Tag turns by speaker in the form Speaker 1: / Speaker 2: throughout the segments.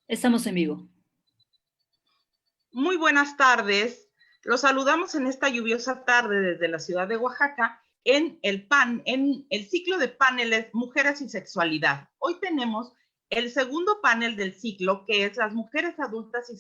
Speaker 1: Estamos en vivo.
Speaker 2: Muy buenas tardes. Los saludamos en esta lluviosa tarde desde la ciudad de Oaxaca en el ciclo de paneles Mujeres y Sexualidad. Hoy tenemos el segundo panel del ciclo, que es las mujeres adultas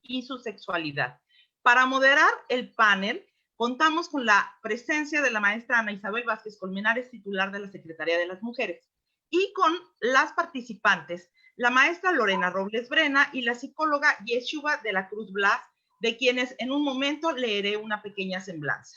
Speaker 2: y su sexualidad. Para moderar el panel, contamos con la presencia de la maestra Ana Isabel Vázquez Colmenares, titular de la Secretaría de las Mujeres, y con las participantes, la maestra Lorena Robles Brena y la psicóloga Yeshua de la Cruz Blas, de quienes en un momento leeré una pequeña semblanza.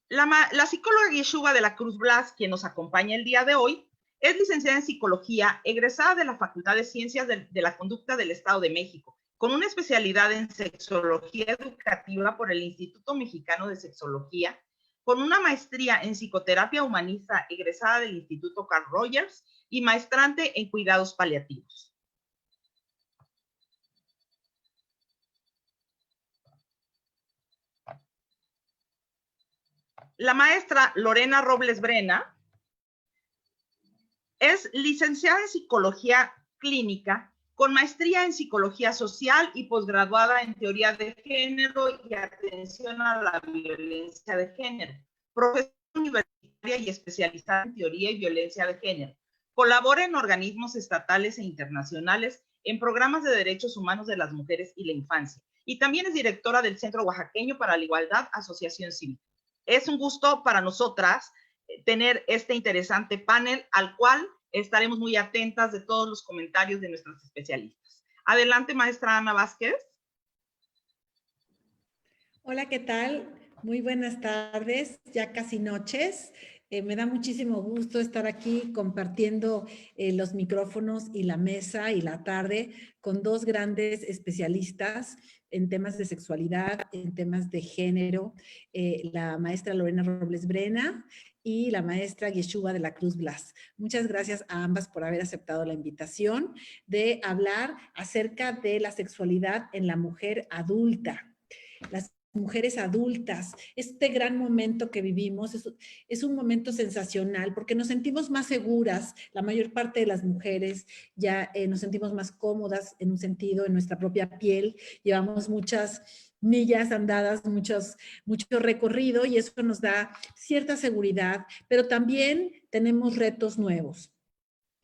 Speaker 2: La psicóloga Yeshua de la Cruz Blas, quien nos acompaña el día de hoy, es licenciada en psicología, egresada de la Facultad de Ciencias de la Conducta del Estado de México, con una especialidad en sexología educativa por el Instituto Mexicano de Sexología, con una maestría en psicoterapia humanista egresada del Instituto Carl Rogers y maestrante en cuidados paliativos. La maestra Lorena Robles Brena es licenciada en psicología clínica con maestría en psicología social y posgraduada en teoría de género y atención a la violencia de género, profesora universitaria y especializada en teoría y violencia de género. Colabora en organismos estatales e internacionales en programas de derechos humanos de las mujeres y la infancia. Y también es directora del Centro Oaxaqueño para la Igualdad, Asociación Cívica. Es un gusto para nosotras tener este interesante panel al cual estaremos muy atentas de todos los comentarios de nuestros especialistas. Adelante, maestra Ana Vázquez.
Speaker 3: Hola, ¿qué tal? Muy buenas tardes, ya casi noches. Me da muchísimo gusto estar aquí compartiendo los micrófonos y la mesa y la tarde con dos grandes especialistas en temas de sexualidad, en temas de género, la maestra Lorena Robles Brena y la maestra Yeshua de la Cruz Blas. Muchas gracias a ambas por haber aceptado la invitación de hablar acerca de la sexualidad en la mujer adulta. Las mujeres adultas, este gran momento que vivimos es un momento sensacional porque nos sentimos más seguras, la mayor parte de las mujeres ya nos sentimos más cómodas en un sentido, en nuestra propia piel, llevamos muchas millas andadas, mucho recorrido y eso nos da cierta seguridad, pero también tenemos retos nuevos.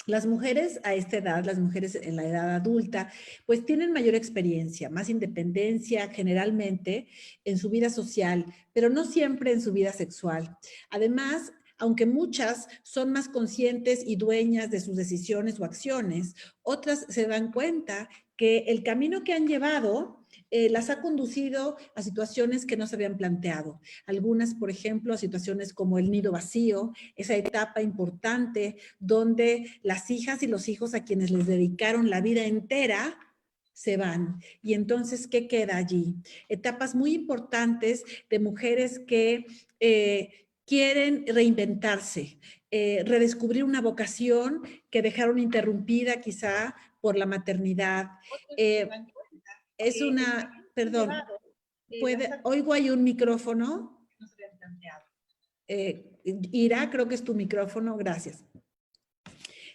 Speaker 3: Las mujeres a esta edad, las mujeres en la edad adulta, pues tienen mayor experiencia, más independencia generalmente en su vida social, pero no siempre en su vida sexual. Además, aunque muchas son más conscientes y dueñas de sus decisiones o acciones, otras se dan cuenta que el camino que han llevado las ha conducido a situaciones que no se habían planteado. Algunas, por ejemplo, a situaciones como el nido vacío, esa etapa importante donde las hijas y los hijos a quienes les dedicaron la vida entera se van. Y entonces, ¿qué queda allí? Etapas muy importantes de mujeres que quieren reinventarse, redescubrir una vocación que dejaron interrumpida quizá por la maternidad. Es una, perdón, oigo hay un micrófono. Ira, creo que es tu micrófono, gracias.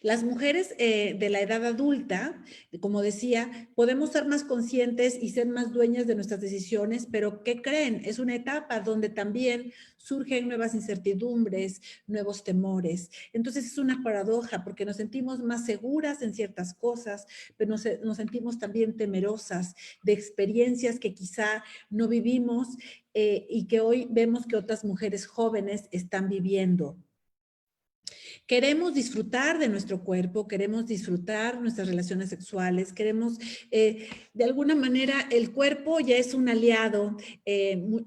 Speaker 3: Las mujeres de la edad adulta, como decía, podemos ser más conscientes y ser más dueñas de nuestras decisiones, pero ¿qué creen? Es una etapa donde también surgen nuevas incertidumbres, nuevos temores. Entonces es una paradoja porque nos sentimos más seguras en ciertas cosas, pero nos sentimos también temerosas de experiencias que quizá no vivimos y que hoy vemos que otras mujeres jóvenes están viviendo. Queremos disfrutar de nuestro cuerpo, queremos disfrutar nuestras relaciones sexuales, queremos, de alguna manera, el cuerpo ya es un aliado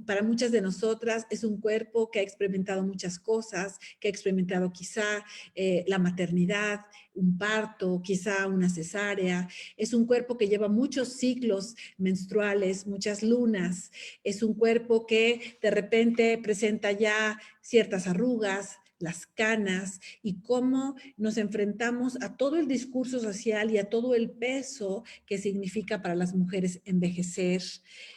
Speaker 3: para muchas de nosotras, es un cuerpo que ha experimentado muchas cosas, que ha experimentado quizá la maternidad, un parto, quizá una cesárea, es un cuerpo que lleva muchos ciclos menstruales, muchas lunas, es un cuerpo que de repente presenta ya ciertas arrugas, las canas y cómo nos enfrentamos a todo el discurso social y a todo el peso que significa para las mujeres envejecer,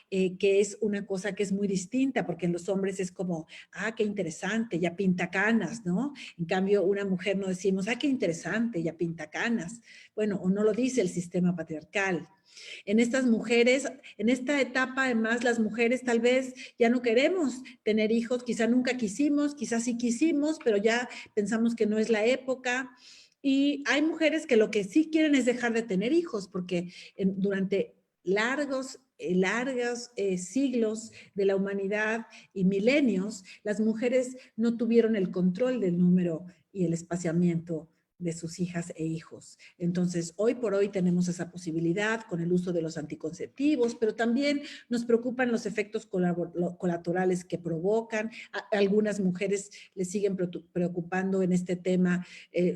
Speaker 3: que es una cosa que es muy distinta, porque en los hombres es como, ah, qué interesante, ya pinta canas, ¿no? En cambio, una mujer no decimos, ah, qué interesante, ya pinta canas. Bueno, o no lo dice el sistema patriarcal. En estas mujeres, en esta etapa, además, las mujeres tal vez ya no queremos tener hijos, quizá nunca quisimos, quizás sí quisimos, pero ya pensamos que no es la época. Y hay mujeres que lo que sí quieren es dejar de tener hijos, porque durante largos siglos de la humanidad y milenios, las mujeres no tuvieron el control del número y el espaciamiento de sus hijas e hijos. Entonces, hoy por hoy tenemos esa posibilidad con el uso de los anticonceptivos, pero también nos preocupan los efectos colaterales que provocan. A algunas mujeres les siguen preocupando en este tema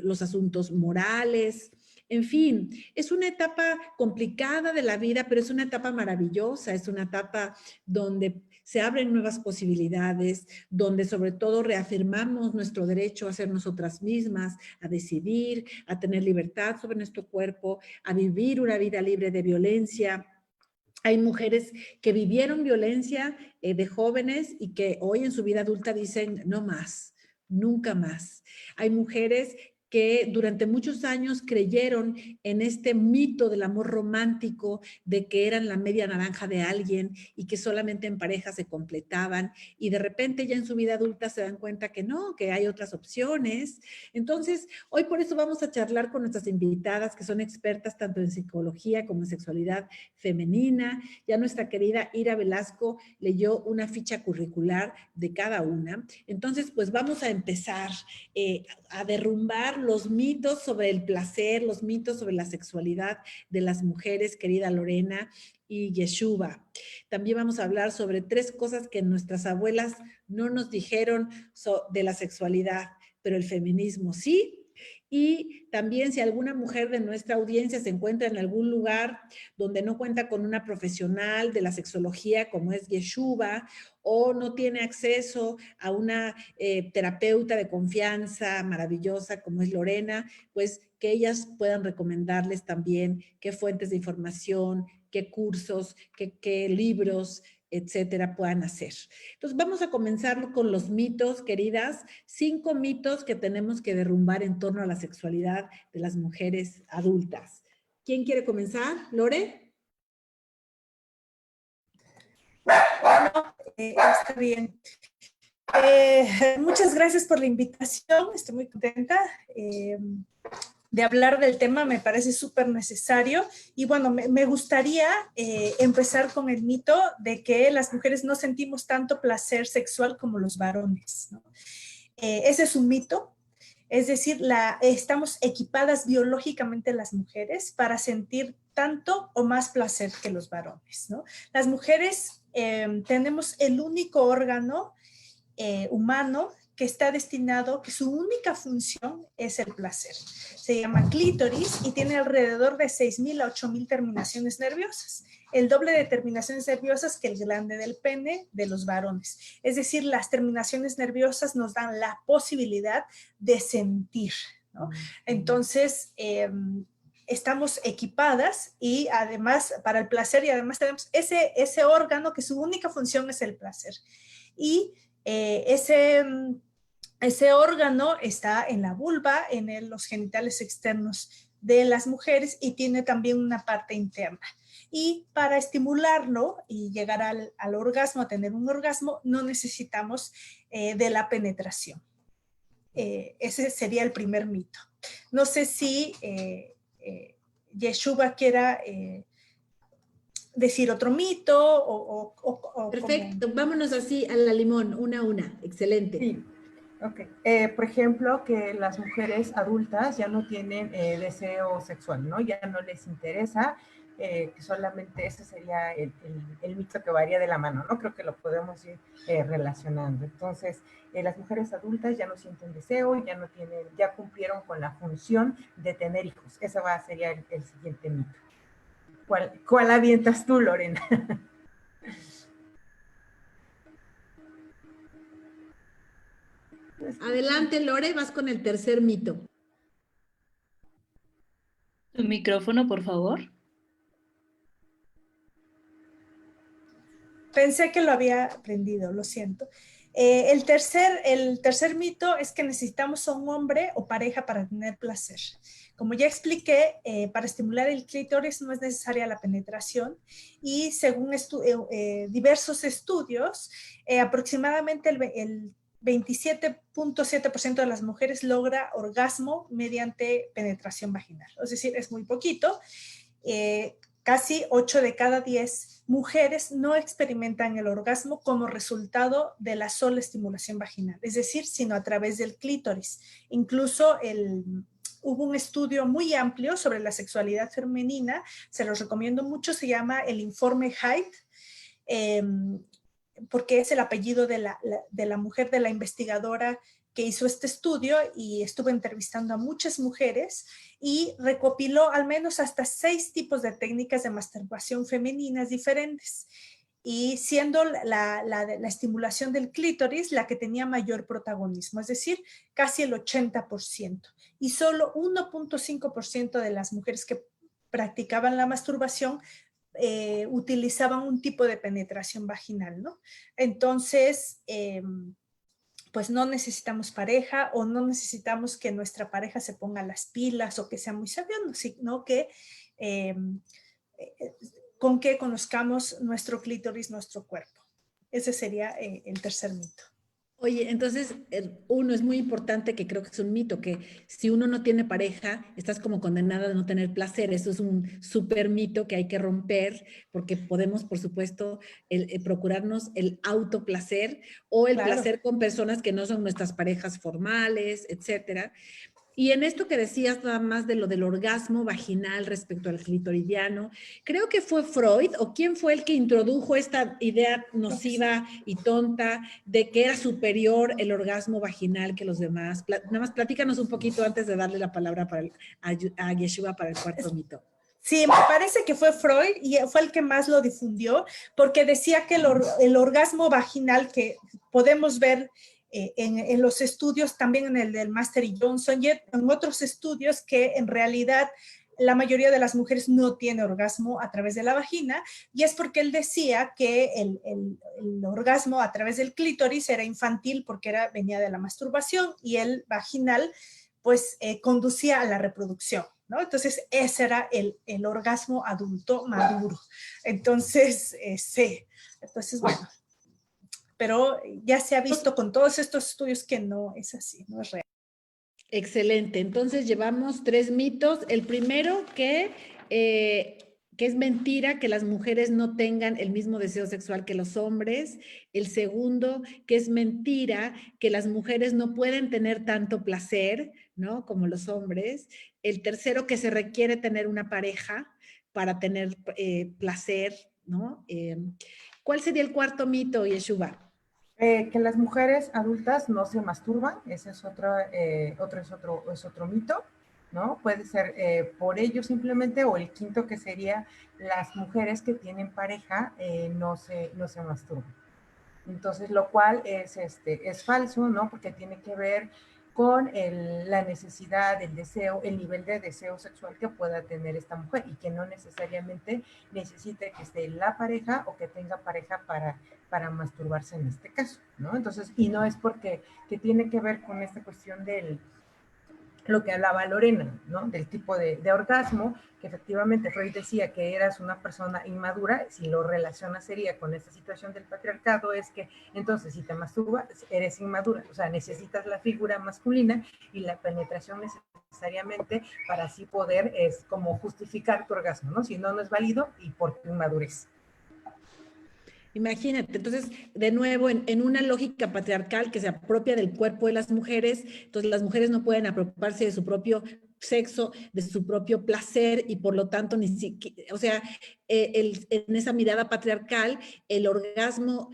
Speaker 3: los asuntos morales. En fin, es una etapa complicada de la vida, pero es una etapa maravillosa, es una etapa donde se abren nuevas posibilidades, donde sobre todo reafirmamos nuestro derecho a ser nosotras mismas, a decidir, a tener libertad sobre nuestro cuerpo, a vivir una vida libre de violencia. Hay mujeres que vivieron violencia de jóvenes y que hoy en su vida adulta dicen, no más, nunca más. Hay mujeres que durante muchos años creyeron en este mito del amor romántico, de que eran la media naranja de alguien y que solamente en pareja se completaban, y de repente ya en su vida adulta se dan cuenta que no, que hay otras opciones. Entonces, hoy por eso vamos a charlar con nuestras invitadas que son expertas tanto en psicología como en sexualidad femenina. Ya nuestra querida Ira Velasco leyó una ficha curricular de cada una. Entonces, pues vamos a empezar a derrumbar los mitos sobre el placer, los mitos sobre la sexualidad de las mujeres, querida Lorena y Yeshuba. También vamos a hablar sobre 3 cosas que nuestras abuelas no nos dijeron de la sexualidad, pero el feminismo sí. Y también si alguna mujer de nuestra audiencia se encuentra en algún lugar donde no cuenta con una profesional de la sexología como es Yeshuba, o no tiene acceso a una terapeuta de confianza maravillosa como es Lorena, pues que ellas puedan recomendarles también qué fuentes de información, qué cursos, qué libros, etcétera, puedan hacer. Entonces, vamos a comenzar con los mitos, queridas. 5 mitos que tenemos que derrumbar en torno a la sexualidad de las mujeres adultas. ¿Quién quiere comenzar? ¿Lore?
Speaker 1: Está bien. Muchas gracias por la invitación. Estoy muy contenta de hablar del tema. Me parece súper necesario. Y bueno, me gustaría empezar con el mito de que las mujeres no sentimos tanto placer sexual como los varones, ¿no? Ese es un mito. Es decir, estamos equipadas biológicamente las mujeres para sentir tanto o más placer que los varones, ¿no? Las mujeres tenemos el único órgano humano que está destinado, que su única función es el placer. Se llama clítoris y tiene alrededor de 6.000 a 8.000 terminaciones nerviosas, el doble de terminaciones nerviosas que el glande del pene de los varones. Es decir, las terminaciones nerviosas nos dan la posibilidad de sentir, ¿no? Entonces, estamos equipadas y además para el placer, y además tenemos ese órgano que su única función es el placer. Y ese órgano está en la vulva, en los genitales externos de las mujeres, y tiene también una parte interna. Y para estimularlo y llegar al orgasmo, a tener un orgasmo, no necesitamos de la penetración. Ese sería el primer mito. No sé si Yeshuba quiera decir otro mito o
Speaker 3: Perfecto, vámonos así a la limón, una a una. Excelente.
Speaker 4: Sí, ok. Por ejemplo, que las mujeres adultas ya no tienen deseo sexual, ¿no? Ya no les interesa, que solamente ese sería el mito que varía de la mano, ¿no? Creo que lo podemos ir relacionando. Entonces, las mujeres adultas ya no sienten deseo, ya cumplieron con la función de tener hijos. Ese sería el siguiente mito. ¿Cuál avientas tú, Lorena?
Speaker 3: Adelante, Lore, vas con el tercer mito.
Speaker 5: Tu micrófono, por favor.
Speaker 1: Pensé que lo había aprendido, lo siento. El tercer mito es que necesitamos a un hombre o pareja para tener placer. Como ya expliqué, para estimular el clítoris no es necesaria la penetración y según diversos estudios, aproximadamente el 27.7% de las mujeres logra orgasmo mediante penetración vaginal. Es decir, es muy poquito. Casi 8 de cada 10 mujeres no experimentan el orgasmo como resultado de la sola estimulación vaginal, es decir, sino a través del clítoris. Incluso hubo un estudio muy amplio sobre la sexualidad femenina, se los recomiendo mucho, se llama el informe Haidt, porque es el apellido de la mujer, de la investigadora que hizo este estudio, y estuvo entrevistando a muchas mujeres y recopiló al menos hasta 6 tipos de técnicas de masturbación femeninas diferentes, y siendo la estimulación del clítoris la que tenía mayor protagonismo, es decir, casi el 80%, y solo 1.5% de las mujeres que practicaban la masturbación utilizaban un tipo de penetración vaginal, ¿no? Entonces, pues no necesitamos pareja, o no necesitamos que nuestra pareja se ponga las pilas o que sea muy sabiondo, sino que con que conozcamos nuestro clítoris, nuestro cuerpo. Ese sería el tercer mito.
Speaker 3: Oye, entonces, uno, es muy importante, que creo que es un mito, que si uno no tiene pareja, estás como condenada a no tener placer. Eso es un súper mito que hay que romper, porque podemos, por supuesto, procurarnos el autoplacer o el placer con personas que no son nuestras parejas formales, etcétera. Y en esto que decías nada más de lo del orgasmo vaginal respecto al clitoridiano, creo que fue Freud, o quién fue el que introdujo esta idea nociva y tonta de que era superior el orgasmo vaginal que los demás. Nada más platícanos un poquito antes de darle la palabra a Yeshua para el cuarto mito.
Speaker 1: Sí, me parece que fue Freud, y fue el que más lo difundió, porque decía que el orgasmo vaginal que podemos ver en los estudios, también en el del Master y Johnson, y en otros estudios, que en realidad la mayoría de las mujeres no tiene orgasmo a través de la vagina, y es porque él decía que el orgasmo a través del clítoris era infantil, porque venía de la masturbación, y el vaginal pues conducía a la reproducción, ¿no? Entonces ese era el orgasmo adulto maduro. Entonces, sí, entonces bueno, pero ya se ha visto con todos estos estudios que no es así, no es real.
Speaker 3: Excelente, entonces llevamos 3 mitos. El primero, que es mentira que las mujeres no tengan el mismo deseo sexual que los hombres. El segundo, que es mentira que las mujeres no pueden tener tanto placer, ¿no?, como los hombres. El tercero, que se requiere tener una pareja para tener placer, ¿no? ¿Cuál sería el cuarto mito, Yeshua?
Speaker 4: Que las mujeres adultas no se masturban, ese es otro mito, ¿no? Puede ser por ello simplemente, o el quinto, que sería las mujeres que tienen pareja no se masturban. Entonces, lo cual es falso, ¿no? Porque tiene que ver con la necesidad, el deseo, el nivel de deseo sexual que pueda tener esta mujer, y que no necesariamente necesite que esté la pareja o que tenga pareja para masturbarse en este caso, ¿no? Entonces, y no es porque que tiene que ver con esta cuestión lo que hablaba Lorena, ¿no? Del tipo de orgasmo, que efectivamente Freud decía que eras una persona inmadura. Si lo relaciona sería con esta situación del patriarcado, es que entonces si te masturbas eres inmadura, o sea, necesitas la figura masculina y la penetración necesariamente para así poder como justificar tu orgasmo, ¿no? Si no, no es válido, y por tu inmadurez.
Speaker 3: Imagínate, entonces, de nuevo, en una lógica patriarcal que se apropia del cuerpo de las mujeres, entonces las mujeres no pueden apropiarse de su propio sexo, de su propio placer, y por lo tanto, ni siquiera, o sea, en esa mirada patriarcal, el orgasmo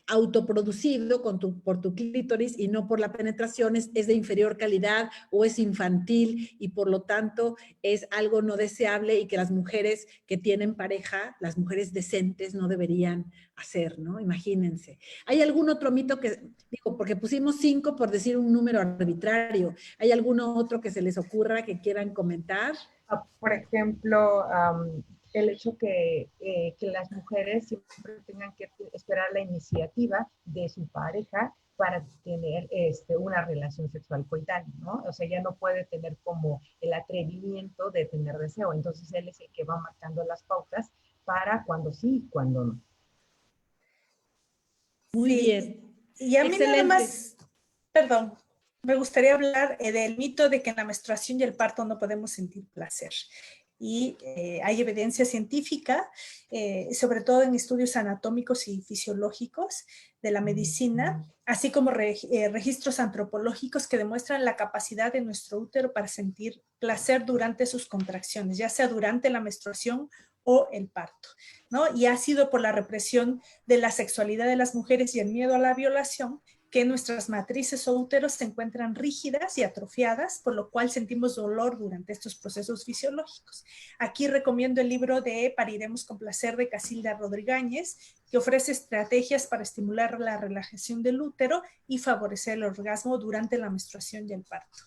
Speaker 3: autoproducido por tu clítoris y no por la penetración, es de inferior calidad o es infantil y por lo tanto es algo no deseable y que las mujeres que tienen pareja, las mujeres decentes no deberían hacer, ¿no? Imagínense. ¿Hay algún otro mito que, digo, porque pusimos 5 por decir un número arbitrario, ¿hay alguno otro que se les ocurra que quieran comentar?
Speaker 4: Por ejemplo, el hecho que las mujeres siempre tengan que esperar la iniciativa de su pareja para tener una relación sexual coital, ¿no? O sea, ya no puede tener como el atrevimiento de tener deseo. Entonces, él es el que va marcando las pautas para cuando sí y cuando no.
Speaker 3: Muy
Speaker 1: Sí,
Speaker 3: bien.
Speaker 1: y a mí nada
Speaker 3: Excelente.
Speaker 1: más, perdón, me gustaría hablar del mito de que en la menstruación y el parto no podemos sentir placer. Y hay evidencia científica, sobre todo en estudios anatómicos y fisiológicos de la medicina, así como registros antropológicos que demuestran la capacidad de nuestro útero para sentir placer durante sus contracciones, ya sea durante la menstruación o el parto, ¿no? Y ha sido por la represión de la sexualidad de las mujeres y el miedo a la violación que nuestras matrices o úteros se encuentran rígidas y atrofiadas, por lo cual sentimos dolor durante estos procesos fisiológicos. Aquí recomiendo el libro de Pariremos con placer de Casilda Rodríguez, que ofrece estrategias para estimular la relajación del útero y favorecer el orgasmo durante la menstruación y el parto.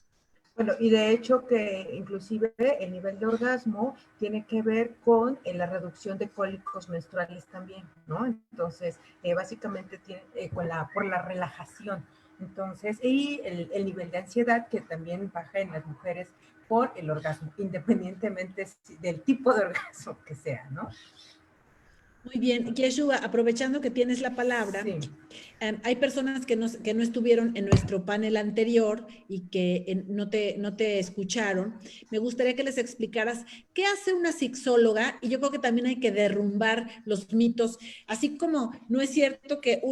Speaker 4: Bueno, y de hecho que inclusive el nivel de orgasmo tiene que ver con la reducción de cólicos menstruales también, ¿no? Entonces, básicamente tiene, por la relajación. Entonces, y el nivel de ansiedad que también baja en las mujeres por el orgasmo, independientemente del tipo de orgasmo que sea, ¿no?
Speaker 3: Muy bien, Yeshua, aprovechando que tienes la palabra,
Speaker 4: Sí.
Speaker 3: Hay personas que no estuvieron en nuestro panel anterior y que no te escucharon. Me gustaría que les explicaras qué hace una sexóloga, y yo creo que también hay que derrumbar los mitos, así como no es cierto que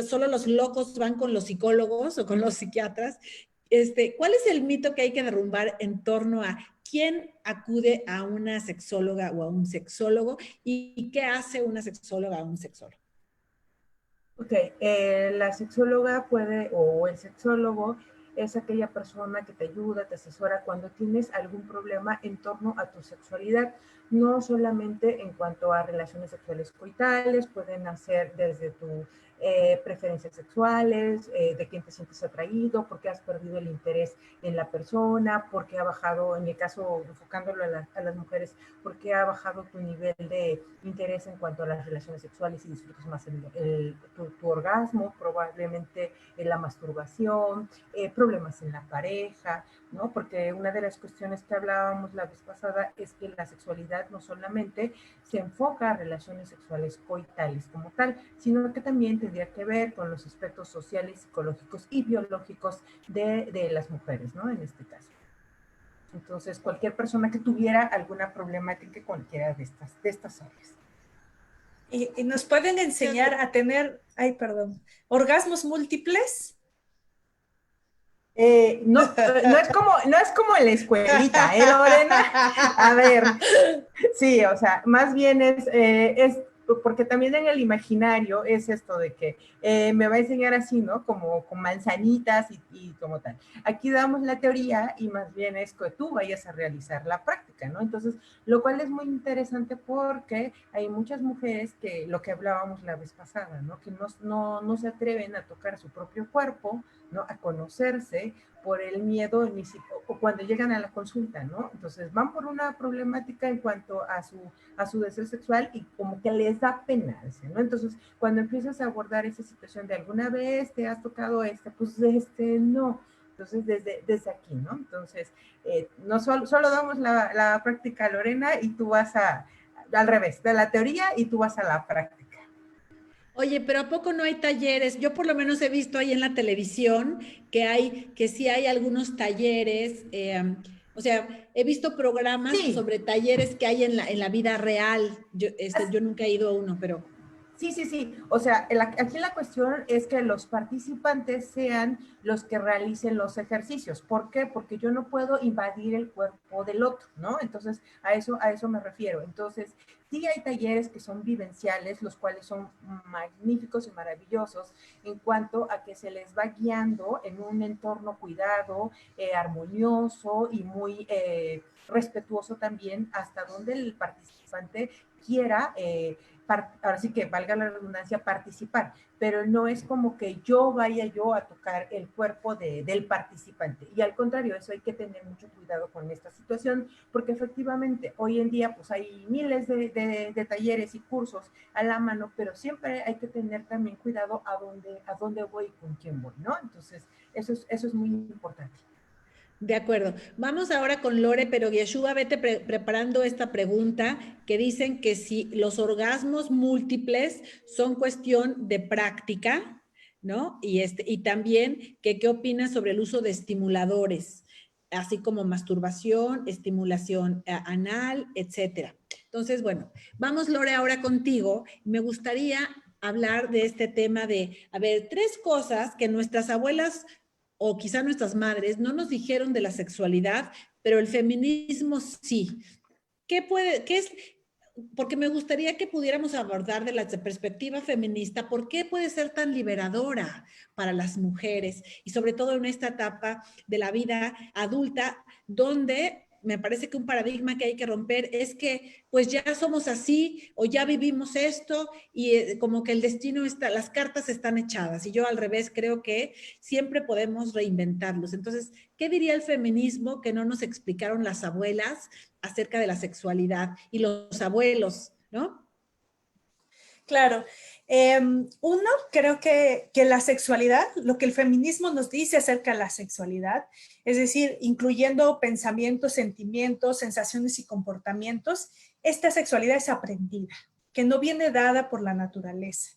Speaker 3: solo los locos van con los psicólogos o con los psiquiatras. ¿Cuál es el mito que hay que derrumbar en torno a quién acude a una sexóloga o a un sexólogo y qué hace una sexóloga o un sexólogo?
Speaker 4: Ok, la sexóloga puede, o el sexólogo, es aquella persona que te ayuda, te asesora cuando tienes algún problema en torno a tu sexualidad, no solamente en cuanto a relaciones sexuales coitales, pueden hacer desde tu preferencias sexuales, de quién te sientes atraído, por qué has perdido el interés en la persona, por qué ha bajado, en el caso enfocándolo a las mujeres, por qué ha bajado tu nivel de interés en cuanto a las relaciones sexuales y disfrutas más tu orgasmo, probablemente la masturbación, problemas en la pareja, ¿no? Porque una de las cuestiones que hablábamos la vez pasada es que la sexualidad no solamente se enfoca a relaciones sexuales coitales como tal, sino que también tendría que ver con los aspectos sociales, psicológicos y biológicos de las mujeres, ¿no? En este caso. Entonces, cualquier persona que tuviera alguna problemática en cualquiera de estas áreas.
Speaker 1: ¿Y nos pueden enseñar a tener, orgasmos múltiples?
Speaker 4: No es como en la escuelita, Lorena? A ver, sí, o sea, más bien es porque también en el imaginario es esto de que me va a enseñar así, ¿no? Como con manzanitas y como tal. Aquí damos la teoría y más bien es que tú vayas a realizar la práctica, ¿no? Entonces, lo cual es muy interesante porque hay muchas mujeres que, lo que hablábamos la vez pasada, ¿no? Que no se atreven a tocar su propio cuerpo, ¿no? A conocerse por el miedo o cuando llegan a la consulta, ¿no? Entonces van por una problemática en cuanto a su deseo sexual y como que les da pena, ¿no? Entonces, cuando empiezas a abordar esa situación de alguna vez te has tocado pues no. Entonces, desde aquí, ¿no? Entonces, no solo damos la práctica, Lorena, y tú vas al revés, de la teoría y tú vas a la práctica.
Speaker 3: Oye, pero ¿a poco no hay talleres? Yo por lo menos he visto ahí en la televisión que sí hay algunos talleres, o sea, he visto programas
Speaker 4: Sí.
Speaker 3: sobre talleres que hay en la vida real. Yo nunca he ido a uno, pero...
Speaker 4: Sí, sí, sí. O sea, aquí la cuestión es que los participantes sean los que realicen los ejercicios. ¿Por qué? Porque yo no puedo invadir el cuerpo del otro, ¿no? Entonces, a eso me refiero. Entonces, sí hay talleres que son vivenciales, los cuales son magníficos y maravillosos en cuanto a que se les va guiando en un entorno cuidado, armonioso y muy respetuoso también, hasta donde el participante quiera ahora sí que valga la redundancia, participar, pero no es como que yo vaya a tocar el cuerpo del participante. Y al contrario, eso hay que tener mucho cuidado con esta situación, porque efectivamente hoy en día pues hay miles de talleres y cursos a la mano, pero siempre hay que tener también cuidado a dónde voy y con quién voy, ¿no? Entonces, eso es muy importante.
Speaker 3: De acuerdo. Vamos ahora con Lore, pero Yeshua, vete preparando esta pregunta que dicen que si los orgasmos múltiples son cuestión de práctica, ¿no? Y también que qué opinas sobre el uso de estimuladores, así como masturbación, estimulación anal, etcétera. Entonces, bueno, vamos Lore ahora contigo. Me gustaría hablar de este tema de, a ver, 3 cosas que nuestras abuelas o quizá nuestras madres no nos dijeron de la sexualidad, pero el feminismo sí. ¿Qué es? Porque me gustaría que pudiéramos abordar de la perspectiva feminista, ¿por qué puede ser tan liberadora para las mujeres? Y sobre todo en esta etapa de la vida adulta, donde me parece que un paradigma que hay que romper es que pues ya somos así o ya vivimos esto y como que el destino está, las cartas están echadas. Y yo al revés creo que siempre podemos reinventarlos. Entonces, ¿qué diría el feminismo que no nos explicaron las abuelas acerca de la sexualidad y los abuelos, ¿no?
Speaker 1: Claro. Uno, creo que la sexualidad, lo que el feminismo nos dice acerca de la sexualidad, es decir, incluyendo pensamientos, sentimientos, sensaciones y comportamientos, esta sexualidad es aprendida, que no viene dada por la naturaleza,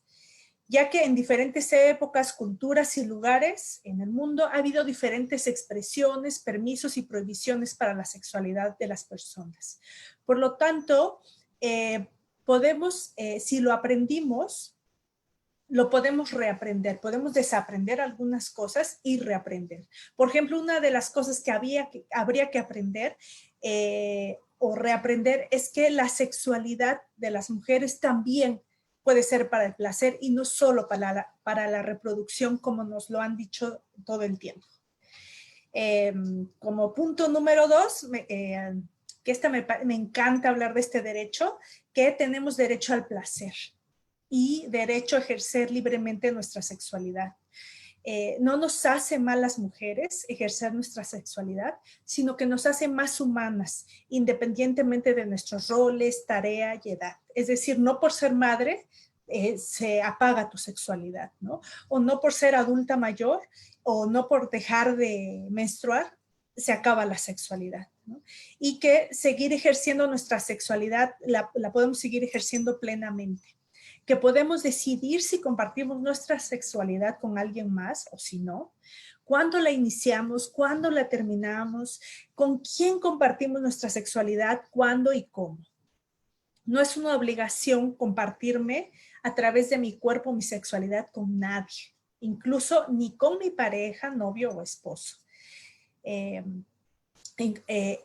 Speaker 1: ya que en diferentes épocas, culturas y lugares en el mundo ha habido diferentes expresiones, permisos y prohibiciones para la sexualidad de las personas. Por lo tanto, podemos, si lo aprendimos, lo podemos reaprender, podemos desaprender algunas cosas y reaprender. Por ejemplo, una de las cosas que habría que aprender o reaprender es que la sexualidad de las mujeres también puede ser para el placer y no solo para la reproducción, como nos lo han dicho todo el tiempo. Como punto número 2, que me encanta hablar de este derecho, que tenemos derecho al placer y derecho a ejercer libremente nuestra sexualidad. No nos hace mal las mujeres ejercer nuestra sexualidad, sino que nos hace más humanas, independientemente de nuestros roles, tarea y edad. Es decir, no por ser madre se apaga tu sexualidad, ¿no? O no por ser adulta mayor, o no por dejar de menstruar, se acaba la sexualidad, ¿no? Y que seguir ejerciendo nuestra sexualidad la podemos seguir ejerciendo plenamente, que podemos decidir si compartimos nuestra sexualidad con alguien más o si no, cuándo la iniciamos, cuándo la terminamos, con quién compartimos nuestra sexualidad, cuándo y cómo. No es una obligación compartirme a través de mi cuerpo, mi sexualidad con nadie, incluso ni con mi pareja, novio o esposo.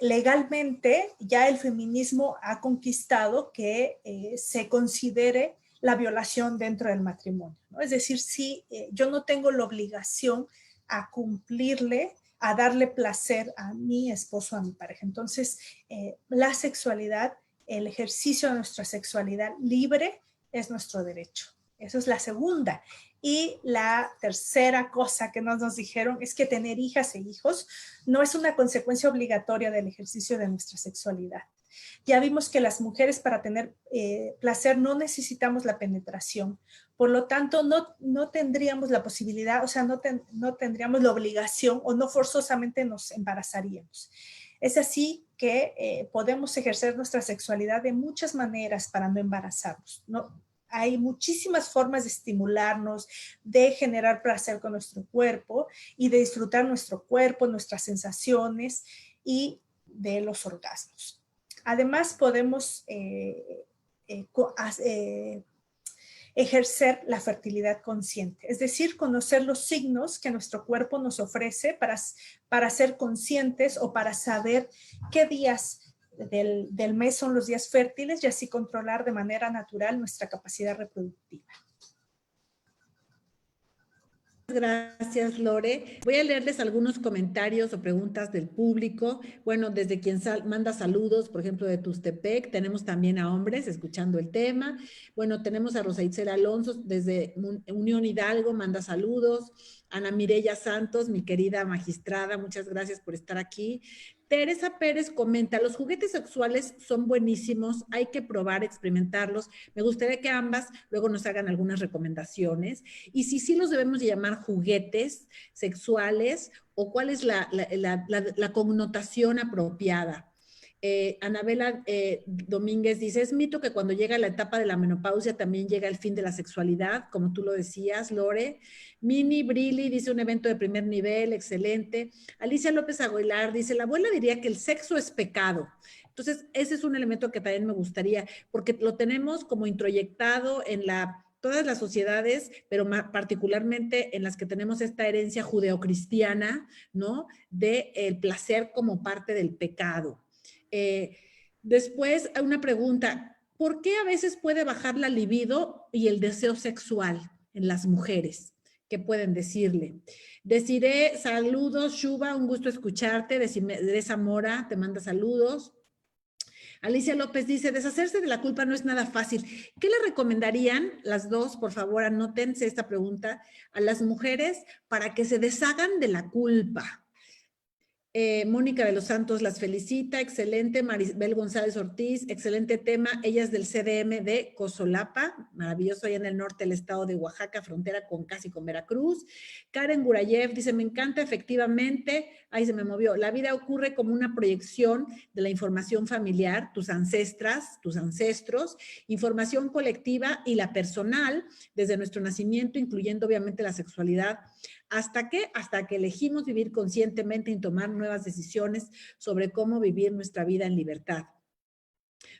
Speaker 1: Legalmente ya el feminismo ha conquistado que se considere la violación dentro del matrimonio, ¿no? Es decir, si yo no tengo la obligación a cumplirle, a darle placer a mi esposo, a mi pareja. Entonces, la sexualidad, el ejercicio de nuestra sexualidad libre es nuestro derecho. Esa es la segunda. Y la tercera cosa que nos dijeron es que tener hijas e hijos no es una consecuencia obligatoria del ejercicio de nuestra sexualidad. Ya vimos que las mujeres para tener placer no necesitamos la penetración. Por lo tanto, no tendríamos la posibilidad, o sea, no tendríamos la obligación o no forzosamente nos embarazaríamos. Es así que podemos ejercer nuestra sexualidad de muchas maneras para no embarazarnos. Hay muchísimas formas de estimularnos, de generar placer con nuestro cuerpo y de disfrutar nuestro cuerpo, nuestras sensaciones y de los orgasmos. Además, podemos ejercer la fertilidad consciente, es decir, conocer los signos que nuestro cuerpo nos ofrece para ser conscientes o para saber qué días del mes son los días fértiles y así controlar de manera natural nuestra capacidad reproductiva.
Speaker 3: Gracias, Lore. Voy a leerles algunos comentarios o preguntas del público. Bueno, desde quien manda saludos, por ejemplo, de Tustepec, tenemos también a hombres escuchando el tema. Bueno, tenemos a Rosa Itzel Alonso desde Unión Hidalgo, manda saludos. Ana Mireya Santos, mi querida magistrada, muchas gracias por estar aquí. Teresa Pérez comenta, los juguetes sexuales son buenísimos, hay que probar, experimentarlos. Me gustaría que ambas luego nos hagan algunas recomendaciones. Y si sí los debemos llamar juguetes sexuales o cuál es la connotación apropiada. Anabela Domínguez dice, es mito que cuando llega la etapa de la menopausia también llega el fin de la sexualidad, como tú lo decías, Lore. Mini Brilli dice, un evento de primer nivel, excelente. Alicia López Aguilar dice, la abuela diría que el sexo es pecado. Entonces, ese es un elemento que también me gustaría, porque lo tenemos como introyectado en todas las sociedades, pero particularmente en las que tenemos esta herencia judeocristiana, ¿no? De el placer como parte del pecado. Después, una pregunta, ¿por qué a veces puede bajar la libido y el deseo sexual en las mujeres? ¿Qué pueden decirle? Desiree, saludos. Shuba, un gusto escucharte. De Zamora, te manda saludos. Alicia López dice, deshacerse de la culpa no es nada fácil. ¿Qué le recomendarían, las dos, por favor, anótense esta pregunta, a las mujeres para que se deshagan de la culpa? Mónica de los Santos las felicita, excelente. Maribel González Ortiz, excelente tema. Ella es del CDM de Cosolapa, maravilloso, allá en el norte del estado de Oaxaca, frontera casi con Veracruz. Karen Gurayev dice, me encanta, efectivamente, ahí se me movió, la vida ocurre como una proyección de la información familiar, tus ancestras, tus ancestros, información colectiva y la personal, desde nuestro nacimiento, incluyendo obviamente la sexualidad. ¿Hasta qué? Hasta que elegimos vivir conscientemente y tomar nuevas decisiones sobre cómo vivir nuestra vida en libertad.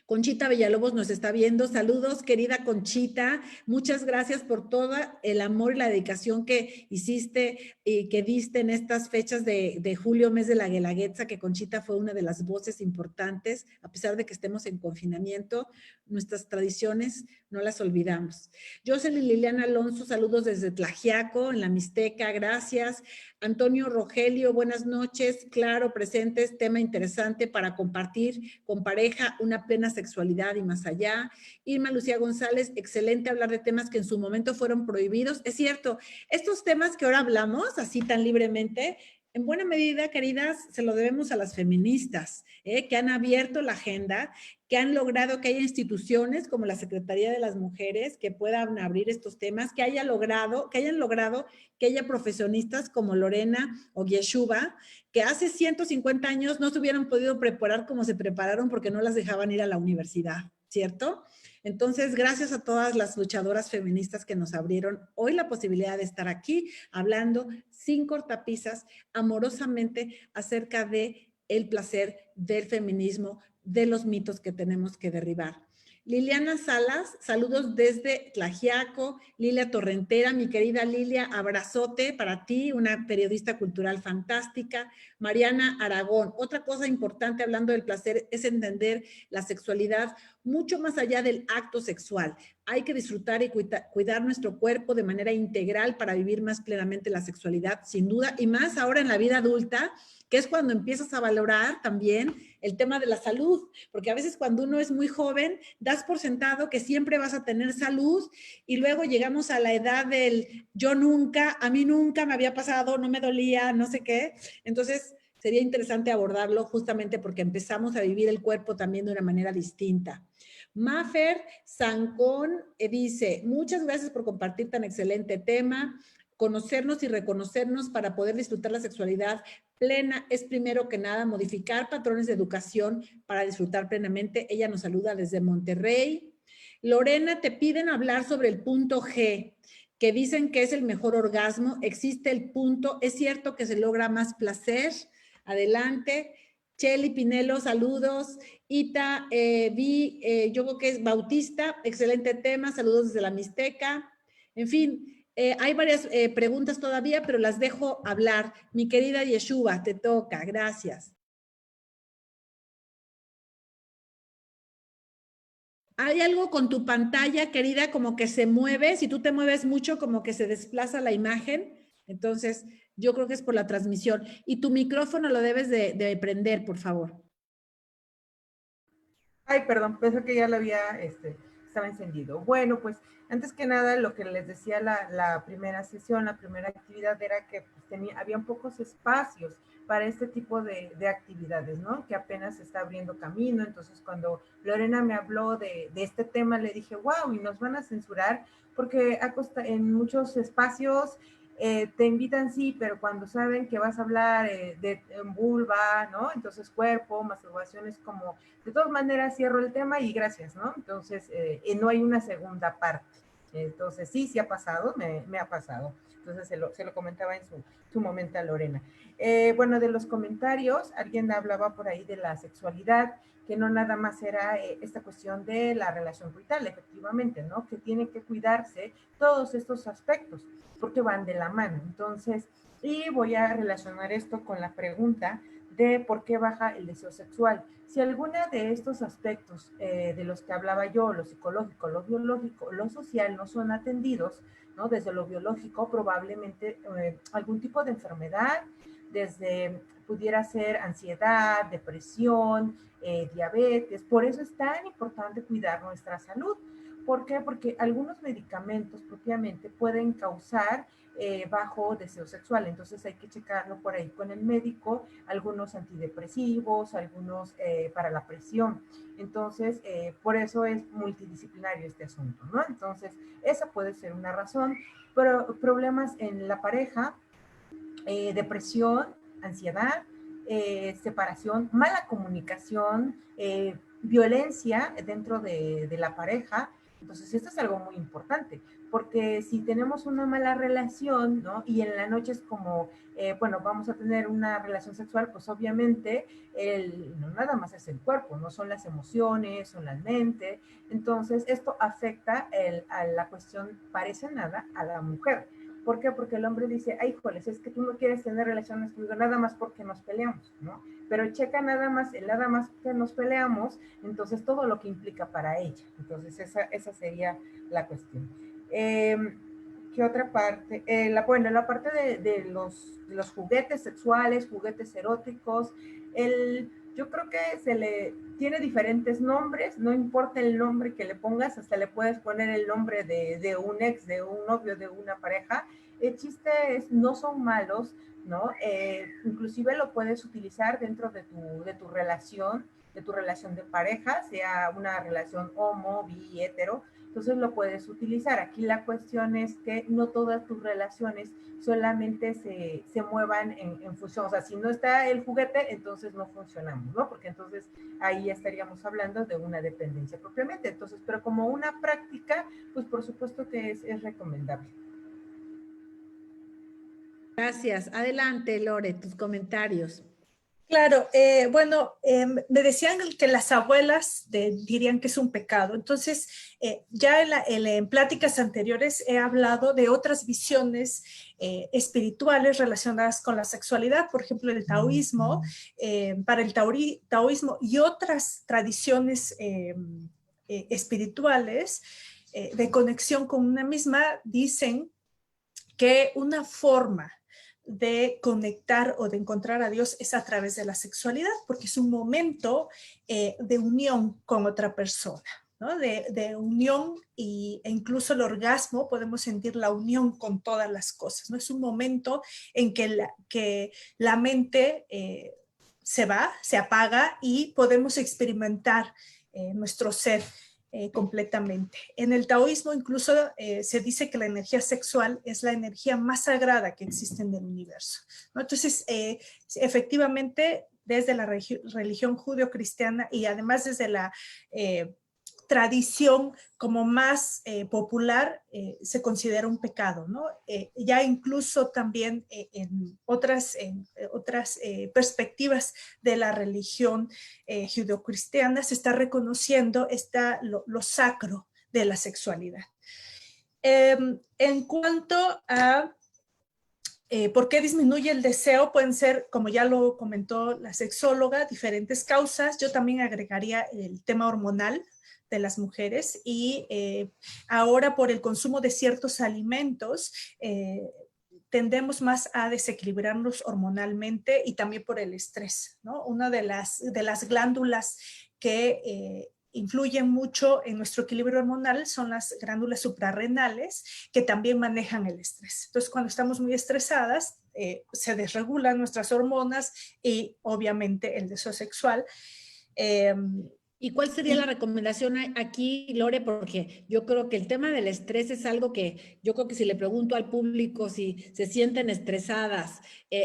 Speaker 3: Conchita Villalobos nos está viendo. Saludos, querida Conchita. Muchas gracias por todo el amor y la dedicación que hiciste y que diste en estas fechas de julio, mes de la Guelaguetza, que Conchita fue una de las voces importantes, a pesar de que estemos en confinamiento, nuestras tradiciones no las olvidamos. Jocelyn Liliana Alonso, saludos desde Tlaxiaco, en la Mixteca, gracias. Antonio Rogelio, buenas noches, claro, presentes, tema interesante para compartir con pareja una plena sexualidad y más allá. Irma Lucía González, excelente hablar de temas que en su momento fueron prohibidos. Es cierto, estos temas que ahora hablamos así tan libremente, en buena medida, queridas, se lo debemos a las feministas, que han abierto la agenda, que han logrado que haya instituciones como la Secretaría de las Mujeres que puedan abrir estos temas, que hayan logrado que haya profesionistas como Lorena o Yeshuba, que hace 150 años no se hubieran podido preparar como se prepararon porque no las dejaban ir a la universidad, ¿cierto? Entonces, gracias a todas las luchadoras feministas que nos abrieron hoy la posibilidad de estar aquí hablando sin cortapisas, amorosamente, acerca de el placer del feminismo, de los mitos que tenemos que derribar. Liliana Salas, saludos desde Tlaxiaco. Lilia Torrentera, mi querida Lilia, abrazote para ti, una periodista cultural fantástica. Mariana Aragón, otra cosa importante hablando del placer es entender la sexualidad mucho más allá del acto sexual. Hay que disfrutar y cuidar nuestro cuerpo de manera integral para vivir más plenamente la sexualidad, sin duda, y más ahora en la vida adulta, que es cuando empiezas a valorar también el tema de la salud, porque a veces cuando uno es muy joven, das por sentado que siempre vas a tener salud y luego llegamos a la edad del yo nunca, a mí nunca me había pasado, no me dolía, no sé qué. Entonces, sería interesante abordarlo justamente porque empezamos a vivir el cuerpo también de una manera distinta. Mafer Sancón dice, muchas gracias por compartir tan excelente tema. Conocernos y reconocernos para poder disfrutar la sexualidad plena es primero que nada modificar patrones de educación para disfrutar plenamente. Ella nos saluda desde Monterrey. Lorena, te piden hablar sobre el punto G, que dicen que es el mejor orgasmo. Existe el punto, es cierto que se logra más placer. Adelante. Cheli Pinelo, saludos. Ita, yo creo que es Bautista, excelente tema, saludos desde la Mixteca. En fin, hay varias preguntas todavía, pero las dejo hablar. Mi querida Yeshua, te toca, gracias. Hay algo con tu pantalla, querida, como que se mueve. Si tú te mueves mucho, como que se desplaza la imagen. Entonces, yo creo que es por la transmisión. Y tu micrófono lo debes de prender, por favor.
Speaker 4: Ay, perdón, pensé que ya lo había, estaba encendido. Bueno, pues antes que nada, lo que les decía la primera sesión, la primera actividad era que pues, habían pocos espacios para este tipo de actividades, ¿no? Que apenas se está abriendo camino. Entonces, cuando Lorena me habló de este tema, le dije, wow, y nos van a censurar, porque en muchos espacios te invitan, sí, pero cuando saben que vas a hablar de vulva, ¿no? Entonces, cuerpo, masturbación es como, de todas maneras, cierro el tema y gracias, ¿no? Entonces, no hay una segunda parte. Entonces, sí ha pasado, me ha pasado. Entonces, se lo comentaba en su momento a Lorena. Bueno, de los comentarios, alguien hablaba por ahí de la sexualidad, que no nada más era esta cuestión de la relación coital, efectivamente, ¿no? Que tiene que cuidarse todos estos aspectos, porque van de la mano. Entonces, y voy a relacionar esto con la pregunta de por qué baja el deseo sexual. Si alguna de estos aspectos de los que hablaba yo, lo psicológico, lo biológico, lo social, no son atendidos, ¿no? Desde lo biológico, probablemente algún tipo de enfermedad, desde pudiera ser ansiedad, depresión, diabetes. Por eso es tan importante cuidar nuestra salud. ¿Por qué? Porque algunos medicamentos propiamente pueden causar bajo deseo sexual. Entonces hay que checarlo por ahí con el médico, algunos antidepresivos, algunos para la presión. Entonces, por eso es multidisciplinario este asunto, ¿no? Entonces, esa puede ser una razón. Pero problemas en la pareja, depresión, ansiedad, separación, mala comunicación, violencia dentro de la pareja. Entonces, esto es algo muy importante, porque si tenemos una mala relación, ¿no? Y en la noche es como, bueno, vamos a tener una relación sexual, pues obviamente no nada más es el cuerpo, no son las emociones, son la mente. Entonces, esto afecta a la cuestión, parece nada, a la mujer. ¿Por qué? Porque el hombre dice, ay, híjoles, es que tú no quieres tener relaciones conmigo nada más porque nos peleamos, ¿no? Pero checa nada más que nos peleamos, entonces todo lo que implica para ella. Entonces esa sería la cuestión. ¿Qué otra parte? Bueno, la parte de los juguetes sexuales, juguetes eróticos, yo creo que tiene diferentes nombres, no importa el nombre que le pongas, hasta le puedes poner el nombre de un ex, de un novio, de una pareja. El chiste es, no son malos, ¿no? Inclusive lo puedes utilizar dentro de tu relación de pareja, sea una relación homo, bi, hetero, entonces lo puedes utilizar. Aquí la cuestión es que no todas tus relaciones solamente se muevan en función, o sea, si no está el juguete, entonces no funcionamos, ¿no? Porque entonces ahí estaríamos hablando de una dependencia propiamente. Entonces, pero como una práctica, pues por supuesto que es recomendable.
Speaker 3: Gracias. Adelante, Lore, tus comentarios.
Speaker 1: Claro, bueno, me decían que las abuelas dirían que es un pecado. Entonces, ya en pláticas anteriores he hablado de otras visiones espirituales relacionadas con la sexualidad, por ejemplo, el taoísmo, para el taoísmo y otras tradiciones espirituales de conexión con una misma, dicen que una forma de conectar o de encontrar a Dios es a través de la sexualidad, porque es un momento de unión con otra persona, ¿no? De unión e incluso el orgasmo, podemos sentir la unión con todas las cosas, ¿no? Es un momento en que la mente se apaga y podemos experimentar nuestro ser completamente. En el taoísmo incluso se dice que la energía sexual es la energía más sagrada que existe en el universo, ¿no? Entonces, efectivamente, desde la religión judeo-cristiana y además desde tradición como más popular se considera un pecado, ¿no? Ya incluso también en otras perspectivas de la religión judeocristiana se está reconociendo lo sacro de la sexualidad. En cuanto a ¿por qué disminuye el deseo? Pueden ser, como ya lo comentó la sexóloga, diferentes causas. Yo también agregaría el tema hormonal de las mujeres y ahora por el consumo de ciertos alimentos tendemos más a desequilibrarnos hormonalmente y también por el estrés, ¿no? Una de las glándulas que influyen mucho en nuestro equilibrio hormonal son las glándulas suprarrenales que también manejan el estrés. Entonces, cuando estamos muy estresadas, se desregulan nuestras hormonas y obviamente el deseo sexual.
Speaker 3: ¿Y cuál sería la recomendación aquí, Lore? Porque yo creo que el tema del estrés es algo que yo creo que si le pregunto al público si se sienten estresadas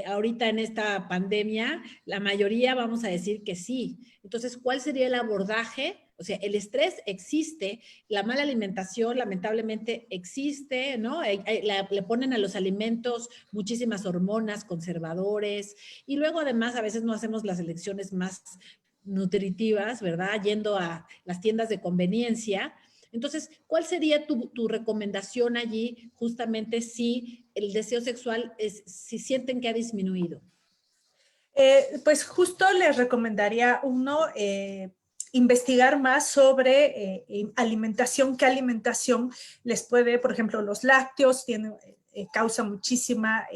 Speaker 3: ahorita en esta pandemia, la mayoría vamos a decir que sí. Entonces, ¿cuál sería el abordaje? O sea, el estrés existe, la mala alimentación lamentablemente existe, ¿no? Le ponen a los alimentos muchísimas hormonas, conservadores, y luego además a veces no hacemos las elecciones más nutritivas, ¿verdad? Yendo a las tiendas de conveniencia. Entonces, ¿cuál sería tu recomendación allí justamente si el deseo sexual si sienten que ha disminuido?
Speaker 1: Pues justo les recomendaría investigar más sobre alimentación, qué alimentación les puede, por ejemplo, los lácteos causa muchísima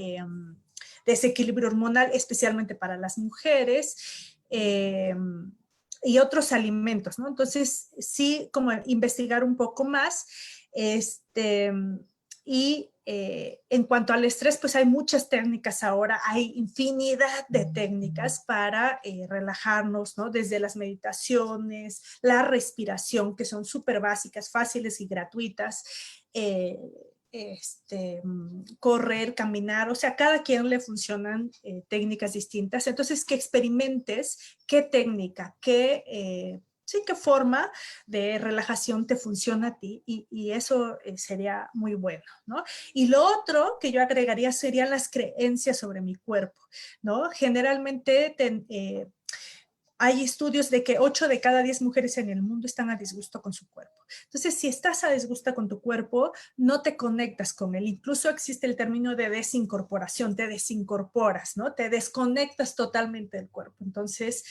Speaker 1: desequilibrio hormonal, especialmente para las mujeres. Y otros alimentos, ¿no? Entonces, sí, como investigar un poco más. Y en cuanto al estrés, pues hay muchas técnicas ahora, hay infinidad de técnicas para relajarnos, ¿no? Desde las meditaciones, la respiración, que son súper básicas, fáciles y gratuitas, correr, caminar, o sea, cada quien le funcionan técnicas distintas. Entonces, que experimentes qué técnica, qué forma de relajación te funciona a ti y eso sería muy bueno, ¿no? Y lo otro que yo agregaría serían las creencias sobre mi cuerpo, ¿no? Generalmente hay estudios de que 8 de cada 10 mujeres en el mundo están a disgusto con su cuerpo. Entonces, si estás a disgusto con tu cuerpo, no te conectas con él. Incluso existe el término de desincorporación, te desincorporas, ¿no? Te desconectas totalmente del cuerpo. Entonces,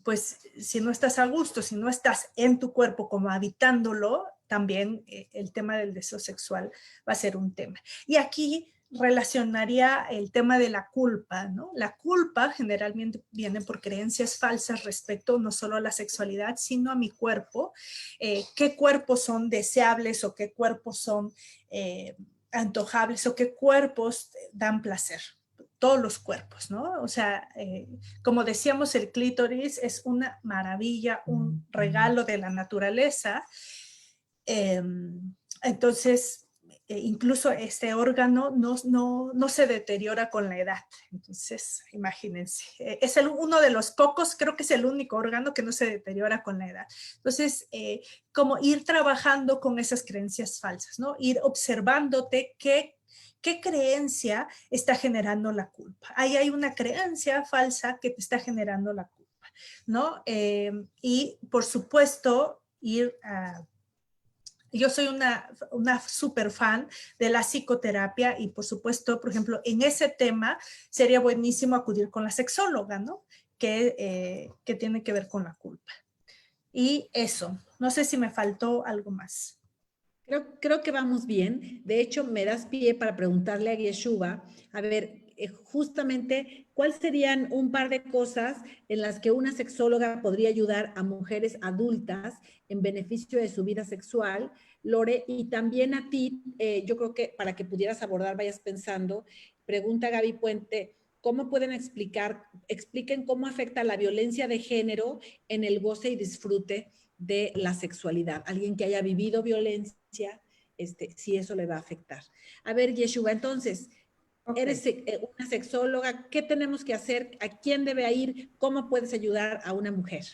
Speaker 1: pues si no estás a gusto, si no estás en tu cuerpo como habitándolo, también el tema del deseo sexual va a ser un tema. Y aquí relacionaría el tema de la culpa, ¿no? La culpa generalmente viene por creencias falsas respecto no solo a la sexualidad, sino a mi cuerpo. ¿Qué cuerpos son deseables o qué cuerpos son antojables o qué cuerpos dan placer? Todos los cuerpos, ¿no? O sea, como decíamos, el clítoris es una maravilla, un regalo de la naturaleza. Entonces, incluso este órgano no se deteriora con la edad. Entonces, imagínense, es uno de los pocos, creo que es el único órgano que no se deteriora con la edad. Entonces, como ir trabajando con esas creencias falsas, ¿no? Ir observándote ¿qué creencia está generando la culpa? Ahí hay una creencia falsa que te está generando la culpa, ¿no? Y por supuesto, yo soy una super fan de la psicoterapia y por supuesto, por ejemplo, en ese tema sería buenísimo acudir con la sexóloga, ¿no? Que tiene que ver con la culpa. Y eso, no sé si me faltó algo más.
Speaker 3: Creo que vamos bien. De hecho, me das pie para preguntarle a Yeshuva, a ver, justamente, ¿cuáles serían un par de cosas en las que una sexóloga podría ayudar a mujeres adultas en beneficio de su vida sexual? Lore, y también a ti, yo creo que para que pudieras abordar, vayas pensando, pregunta Gaby Puente, ¿cómo pueden expliquen cómo afecta la violencia de género en el goce y disfrute de la sexualidad? Alguien que haya vivido violencia, si eso le va a afectar. A ver, Yeshuva, entonces, okay, eres una sexóloga, ¿qué tenemos que hacer? ¿A quién debe ir? ¿Cómo puedes ayudar a una mujer?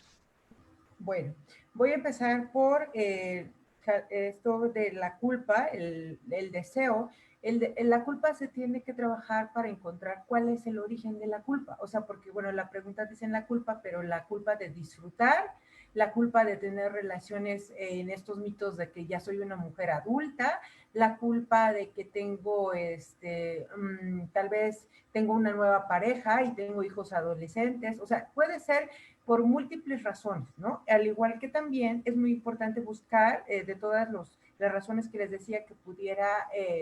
Speaker 4: Bueno, Voy a empezar por esto de la culpa, el deseo. La culpa se tiene que trabajar para encontrar cuál es el origen de la culpa. O sea, porque, bueno, la pregunta dice en la culpa, pero la culpa de disfrutar, la culpa de tener relaciones en estos mitos de que ya soy una mujer adulta, la culpa de que tengo, tal vez tengo una nueva pareja y tengo hijos adolescentes. O sea, puede ser por múltiples razones, ¿no? Al igual que también es muy importante buscar de todas las razones que les decía que pudiera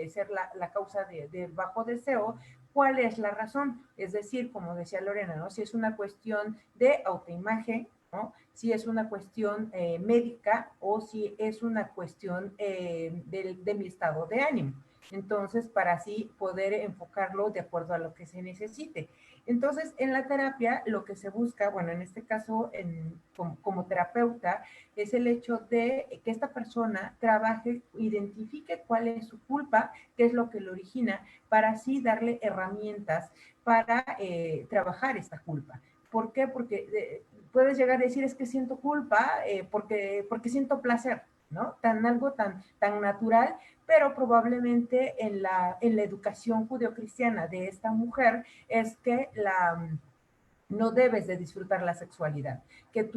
Speaker 4: ser la causa de bajo deseo, ¿cuál es la razón? Es decir, como decía Lorena, ¿no? Si es una cuestión de autoimagen, ¿no? Si es una cuestión médica o si es una cuestión de mi estado de ánimo. Entonces, para así poder enfocarlo de acuerdo a lo que se necesite. Entonces, en la terapia, lo que se busca, bueno, en este caso, como terapeuta, es el hecho de que esta persona trabaje, identifique cuál es su culpa, qué es lo que lo origina, para así darle herramientas para trabajar esta culpa. ¿Por qué? Porque puedes llegar a decir, es que siento culpa porque siento placer, ¿no? Algo tan natural, pero probablemente en la educación judeocristiana de esta mujer es que no debes de disfrutar la sexualidad, que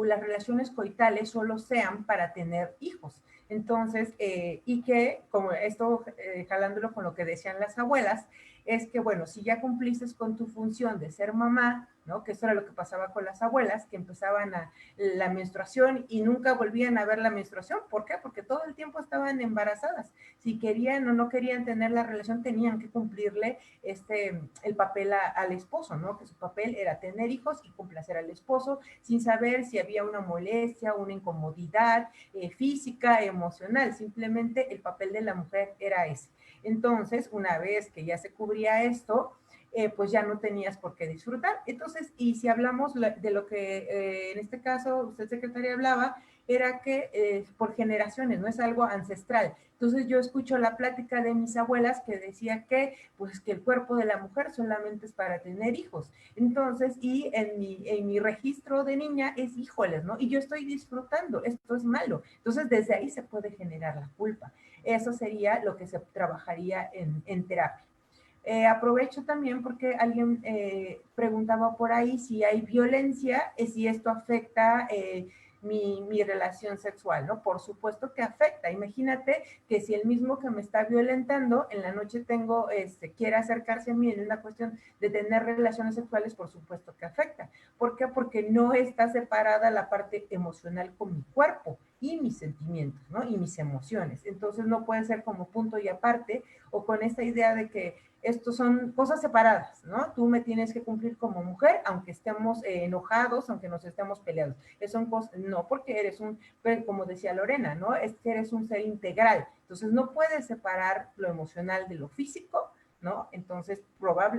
Speaker 4: las relaciones coitales solo sean para tener hijos. Entonces, y que, como esto, jalándolo con lo que decían las abuelas, es que, bueno, si ya cumpliste con tu función de ser mamá, ¿no? Que eso era lo que pasaba con las abuelas, que empezaban la menstruación y nunca volvían a ver la menstruación. ¿Por qué? Porque todo el tiempo estaban embarazadas. Si querían o no querían tener la relación, tenían que cumplirle el papel al esposo, ¿no? Que su papel era tener hijos y complacer al esposo, sin saber si había una molestia, una incomodidad física, emocional. Simplemente el papel de la mujer era ese. Entonces, una vez que ya se cubría esto, pues ya no tenías por qué disfrutar. Entonces, y si hablamos de lo que en este caso usted, secretaria, hablaba, era que por generaciones, no es algo ancestral. Entonces yo escucho la plática de mis abuelas que decía que, pues, que el cuerpo de la mujer solamente es para tener hijos. Entonces, y en mi registro de niña es híjoles, ¿no? Y yo estoy disfrutando, esto es malo. Entonces, desde ahí se puede generar la culpa. Eso sería lo que se trabajaría en terapia. Aprovecho también porque alguien preguntaba por ahí si hay violencia, si esto afecta mi relación sexual, ¿no? Por supuesto que afecta. Imagínate que si el mismo que me está violentando, en la noche quiere acercarse a mí en una cuestión de tener relaciones sexuales, por supuesto que afecta. ¿Por qué? Porque no está separada la parte emocional con mi cuerpo y mis sentimientos, ¿no? Y mis emociones. Entonces no puede ser como punto y aparte, o con esta idea de que estos son cosas separadas, ¿no? Tú me tienes que cumplir como mujer, aunque estemos enojados, aunque nos estemos peleados. Son cosas, no porque eres como decía Lorena, ¿no? Es que eres un ser integral. Entonces no puedes separar lo emocional de lo físico, ¿no? Entonces,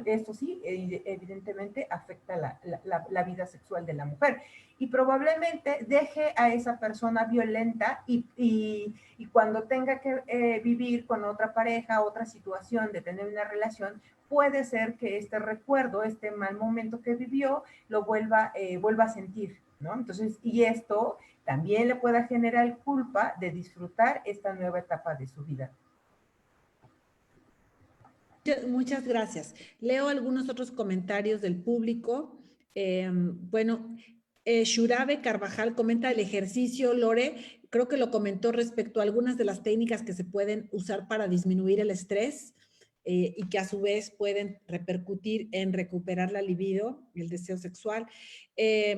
Speaker 4: esto sí, evidentemente afecta la vida sexual de la mujer. Y probablemente deje a esa persona violenta y cuando tenga que vivir con otra pareja, otra situación de tener una relación, puede ser que este recuerdo, este mal momento que vivió, lo vuelva a sentir, ¿no? Entonces, y esto también le pueda generar culpa de disfrutar esta nueva etapa de su vida.
Speaker 3: Muchas gracias. Leo algunos otros comentarios del público. Bueno, Shurabe Carvajal comenta el ejercicio, Lore, creo que lo comentó respecto a algunas de las técnicas que se pueden usar para disminuir el estrés y que a su vez pueden repercutir en recuperar la libido, el deseo sexual.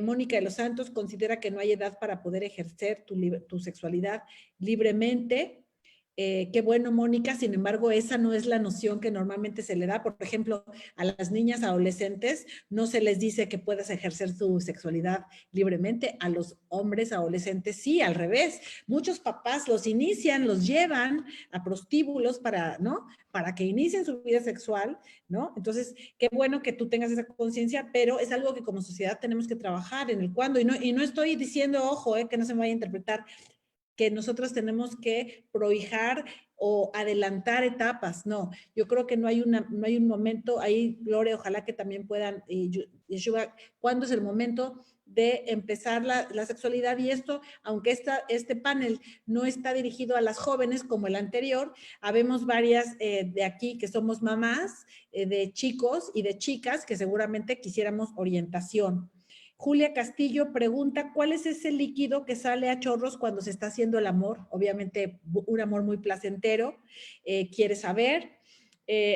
Speaker 3: Mónica de los Santos considera que no hay edad para poder ejercer tu sexualidad libremente. Qué bueno, Mónica, sin embargo, esa no es la noción que normalmente se le da. Por ejemplo, a las niñas adolescentes no se les dice que puedas ejercer su sexualidad libremente. A los hombres adolescentes sí, al revés. Muchos papás los inician, los llevan a prostíbulos ¿no? Para que inicien su vida sexual, ¿no? Entonces, qué bueno que tú tengas esa conciencia, pero es algo que como sociedad tenemos que trabajar en el cuándo. Y no estoy diciendo, ojo, que no se me vaya a interpretar, que nosotros tenemos que prohijar o adelantar etapas. No, yo creo que no hay un momento, ahí, Gloria, ojalá que también puedan, Yeshua, ¿cuándo es el momento de empezar la sexualidad. Y esto, aunque este panel no está dirigido a las jóvenes como el anterior, habemos varias de aquí que somos mamás de chicos y de chicas que seguramente quisiéramos orientación. Julia Castillo pregunta, ¿cuál es ese líquido que sale a chorros cuando se está haciendo el amor? Obviamente un amor muy placentero, quiere saber.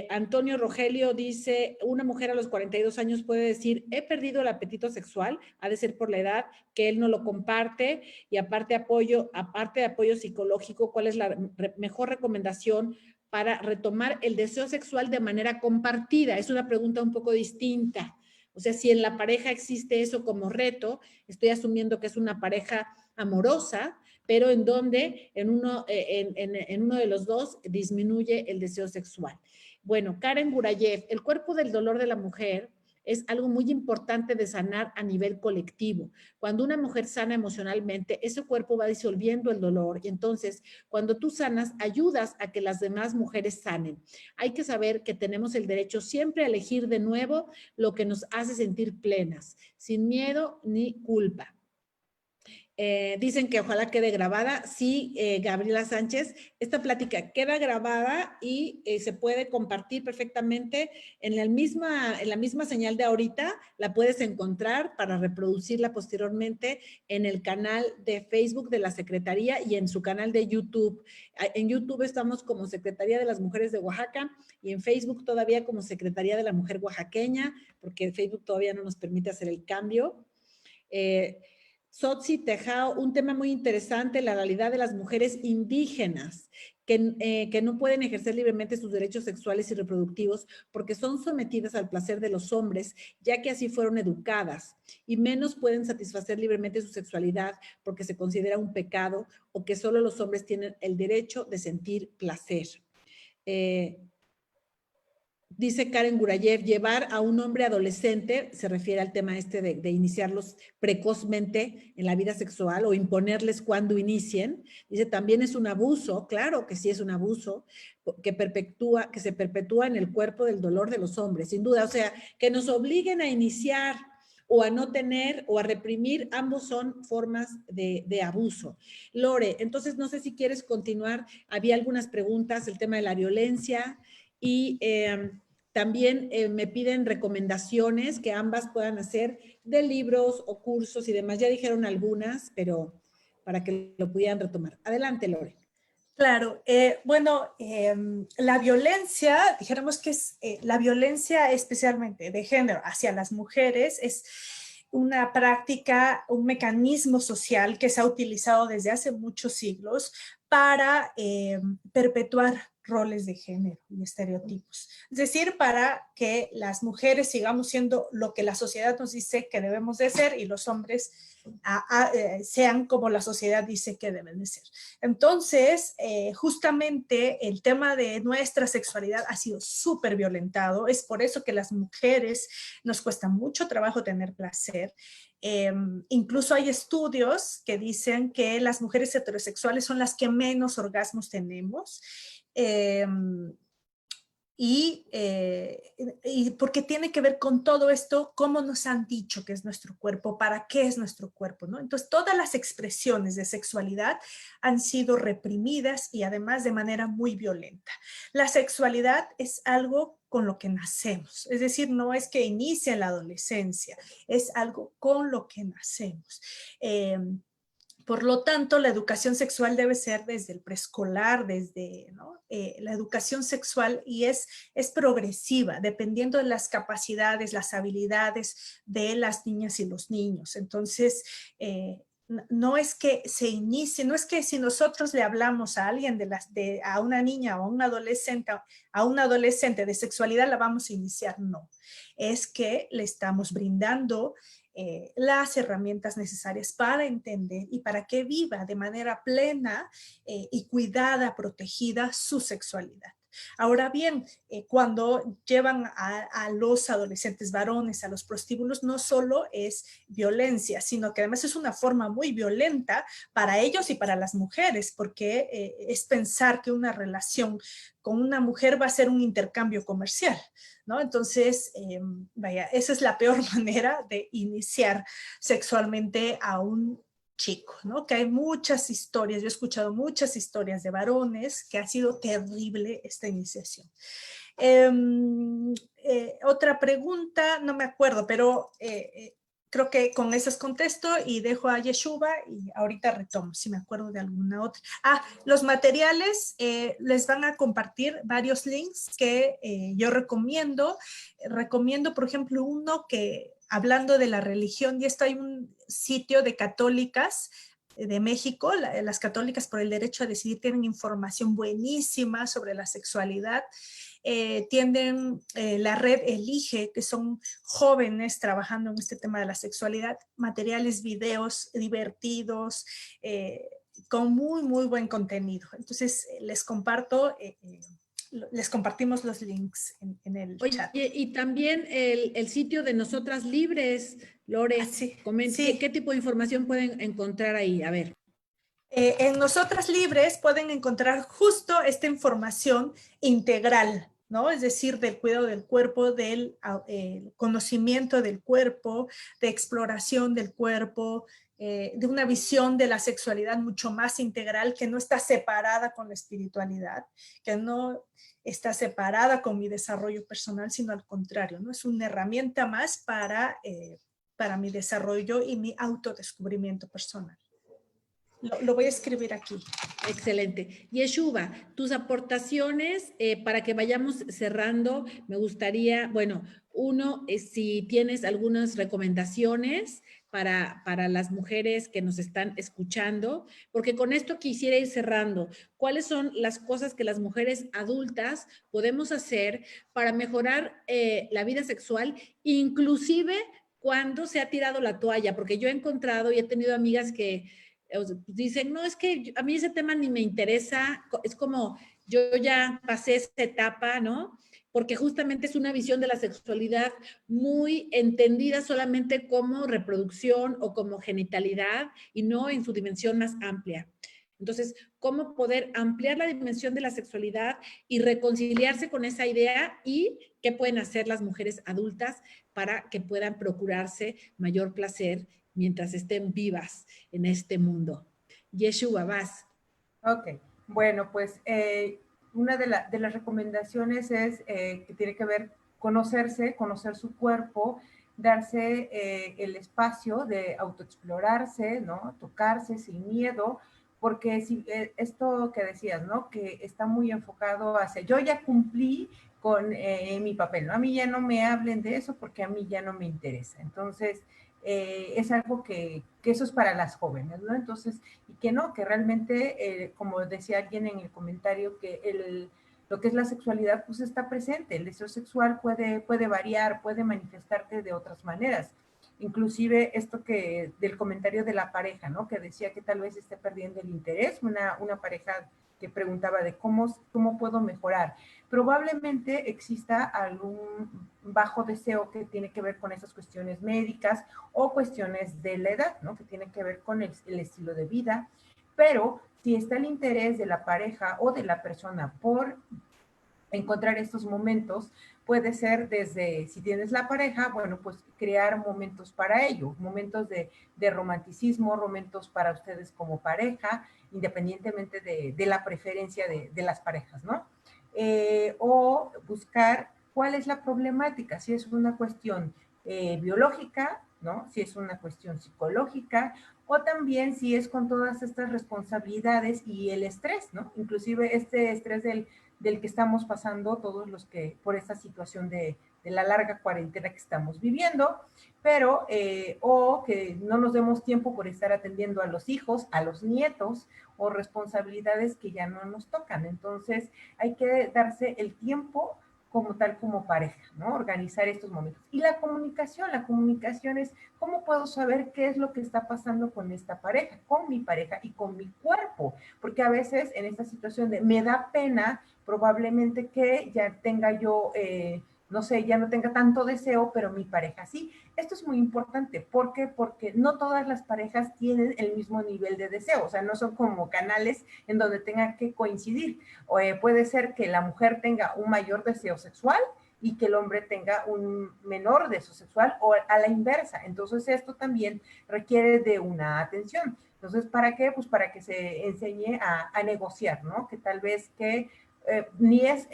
Speaker 3: Antonio Rogelio dice, una mujer a los 42 años puede decir, he perdido el apetito sexual, ha de ser por la edad, que él no lo comparte, y aparte de apoyo psicológico, ¿cuál es la mejor recomendación para retomar el deseo sexual de manera compartida? Es una pregunta un poco distinta. O sea, si en la pareja existe eso como reto, estoy asumiendo que es una pareja amorosa, pero en donde en uno de los dos disminuye el deseo sexual. Bueno, Karen Gurayev, el cuerpo del dolor de la mujer es algo muy importante de sanar a nivel colectivo. Cuando una mujer sana emocionalmente, ese cuerpo va disolviendo el dolor. Y entonces, cuando tú sanas, ayudas a que las demás mujeres sanen. Hay que saber que tenemos el derecho siempre a elegir de nuevo lo que nos hace sentir plenas, sin miedo ni culpa. Dicen que ojalá quede grabada. Sí, Gabriela Sánchez, esta plática queda grabada y se puede compartir perfectamente en la misma señal de ahorita. La puedes encontrar para reproducirla posteriormente en el canal de Facebook de la Secretaría y en su canal de YouTube. En YouTube estamos como Secretaría de las Mujeres de Oaxaca y en Facebook todavía como Secretaría de la Mujer Oaxaqueña, porque Facebook todavía no nos permite hacer el cambio. Sotsi Tejao, un tema muy interesante, la realidad de las mujeres indígenas que no pueden ejercer libremente sus derechos sexuales y reproductivos porque son sometidas al placer de los hombres, ya que así fueron educadas, y menos pueden satisfacer libremente su sexualidad porque se considera un pecado o que solo los hombres tienen el derecho de sentir placer. Dice Karen Gurayev, llevar a un hombre adolescente, se refiere al tema este de iniciarlos precozmente en la vida sexual o imponerles cuando inicien. Dice, también es un abuso, claro que sí es un abuso, que se perpetúa en el cuerpo del dolor de los hombres, sin duda. O sea, que nos obliguen a iniciar o a no tener o a reprimir, ambos son formas de abuso. Lore, entonces no sé si quieres continuar. Había algunas preguntas, el tema de la violencia y también me piden recomendaciones que ambas puedan hacer de libros o cursos y demás. Ya dijeron algunas, pero para que lo pudieran retomar. Adelante, Lore.
Speaker 1: Claro, bueno, la violencia, dijéramos que es la violencia especialmente de género hacia las mujeres es una práctica, un mecanismo social que se ha utilizado desde hace muchos siglos para perpetuar roles de género y estereotipos. Es decir, para que las mujeres sigamos siendo lo que la sociedad nos dice que debemos de ser y los hombres sean como la sociedad dice que deben de ser. Entonces, justamente el tema de nuestra sexualidad ha sido súper violentado. Es por eso que las mujeres nos cuesta mucho trabajo tener placer. Incluso hay estudios que dicen que las mujeres heterosexuales son las que menos orgasmos tenemos. Y porque tiene que ver con todo esto, cómo nos han dicho que es nuestro cuerpo, para qué es nuestro cuerpo, ¿no? Entonces, todas las expresiones de sexualidad han sido reprimidas y además de manera muy violenta. La sexualidad es algo con lo que nacemos, es decir, no es que inicie en la adolescencia, es algo con lo que nacemos. Por lo tanto, la educación sexual debe ser desde el preescolar, desde ¿no? La educación sexual y es progresiva, dependiendo de las capacidades, las habilidades de las niñas y los niños. Entonces, no es que se inicie, no es que si nosotros le hablamos a alguien a una niña o a un adolescente de sexualidad la vamos a iniciar, no. Es que le estamos brindando las herramientas necesarias para entender y para que viva de manera plena y cuidada, protegida su sexualidad. Ahora bien, cuando llevan a los adolescentes varones a los prostíbulos, no solo es violencia, sino que además es una forma muy violenta para ellos y para las mujeres, porque es pensar que una relación con una mujer va a ser un intercambio comercial, ¿no? Entonces, vaya, esa es la peor manera de iniciar sexualmente a un chico, ¿no? Que hay muchas historias, yo he escuchado muchas historias de varones que ha sido terrible esta iniciación. Otra pregunta, no me acuerdo, pero creo que con esas contesto y dejo a Yeshuva y ahorita retomo si me acuerdo de alguna otra. Los materiales les van a compartir varios links que yo recomiendo. Recomiendo, por ejemplo, uno que hablando de la religión, y esto hay un sitio de católicas de México, las católicas por el derecho a decidir tienen información buenísima sobre la sexualidad. Tienen la red Elige, que son jóvenes trabajando en este tema de la sexualidad, materiales, videos divertidos, con muy, muy buen contenido. Entonces, les comparto, les compartimos los links en el chat.
Speaker 3: Y también el sitio de Nosotras Libres, Lore,
Speaker 1: sí.
Speaker 3: ¿Qué tipo de información pueden encontrar ahí? A ver.
Speaker 1: En Nosotras Libres pueden encontrar justo esta información integral, ¿no? Es decir, del cuidado del cuerpo, del conocimiento del cuerpo, de exploración del cuerpo, de una visión de la sexualidad mucho más integral, que no está separada con la espiritualidad, que no está separada con mi desarrollo personal, sino al contrario, ¿no? Es una herramienta más para mi desarrollo y mi autodescubrimiento personal. Lo voy a escribir aquí.
Speaker 3: Excelente. Yeshuva, tus aportaciones para que vayamos cerrando, me gustaría, bueno, uno, si tienes algunas recomendaciones para las mujeres que nos están escuchando, porque con esto quisiera ir cerrando. ¿Cuáles son las cosas que las mujeres adultas podemos hacer para mejorar la vida sexual, inclusive cuando se ha tirado la toalla? Porque yo he encontrado y he tenido amigas que dicen, no, es que a mí ese tema ni me interesa, es como yo ya pasé esa etapa, ¿no? Porque justamente es una visión de la sexualidad muy entendida solamente como reproducción o como genitalidad y no en su dimensión más amplia. Entonces, ¿cómo poder ampliar la dimensión de la sexualidad y reconciliarse con esa idea? ¿Y qué pueden hacer las mujeres adultas para que puedan procurarse mayor placer mientras estén vivas en este mundo? Yeshua, vas.
Speaker 4: Ok, bueno, pues una de las recomendaciones es que tiene que ver conocerse, conocer su cuerpo, darse el espacio de autoexplorarse, ¿no? Tocarse sin miedo, porque si, esto que decías, ¿no? Que está muy enfocado hacia, yo ya cumplí con mi papel, ¿no? A mí ya no me hablen de eso porque a mí ya no me interesa. Entonces, es algo que eso es para las jóvenes, ¿no? Entonces, y que no, que realmente, como decía alguien en el comentario, que lo que es la sexualidad, pues está presente. El deseo sexual puede variar, puede manifestarte de otras maneras. Inclusive esto que del comentario de la pareja, ¿no? Que decía que tal vez esté perdiendo el interés, una pareja que preguntaba de cómo puedo mejorar. Probablemente exista algún bajo deseo que tiene que ver con esas cuestiones médicas o cuestiones de la edad, ¿no? Que tienen que ver con el estilo de vida, pero si está el interés de la pareja o de la persona por encontrar estos momentos, puede ser desde, si tienes la pareja, bueno, pues crear momentos para ello, momentos de romanticismo, momentos para ustedes como pareja, independientemente de la preferencia de las parejas, ¿no? O buscar cuál es la problemática, si es una cuestión biológica, ¿no? Si es una cuestión psicológica, o también si es con todas estas responsabilidades y el estrés, ¿no? Inclusive este estrés del que estamos pasando todos los que por esta situación de la larga cuarentena que estamos viviendo, pero o que no nos demos tiempo por estar atendiendo a los hijos, a los nietos o responsabilidades que ya no nos tocan. Entonces hay que darse el tiempo como tal como pareja, ¿no? Organizar estos momentos. Y la comunicación es cómo puedo saber qué es lo que está pasando con esta pareja, con mi pareja y con mi cuerpo, porque a veces en esta situación de me da pena probablemente que ya tenga yo, no sé, ya no tenga tanto deseo, pero mi pareja sí. Esto es muy importante. ¿Por qué? Porque no todas las parejas tienen el mismo nivel de deseo, o sea, no son como canales en donde tengan que coincidir. O, puede ser que la mujer tenga un mayor deseo sexual y que el hombre tenga un menor deseo sexual o a la inversa. Entonces esto también requiere de una atención. Entonces, ¿para qué? Pues para que se enseñe a negociar, ¿no? Que tal vez que ni es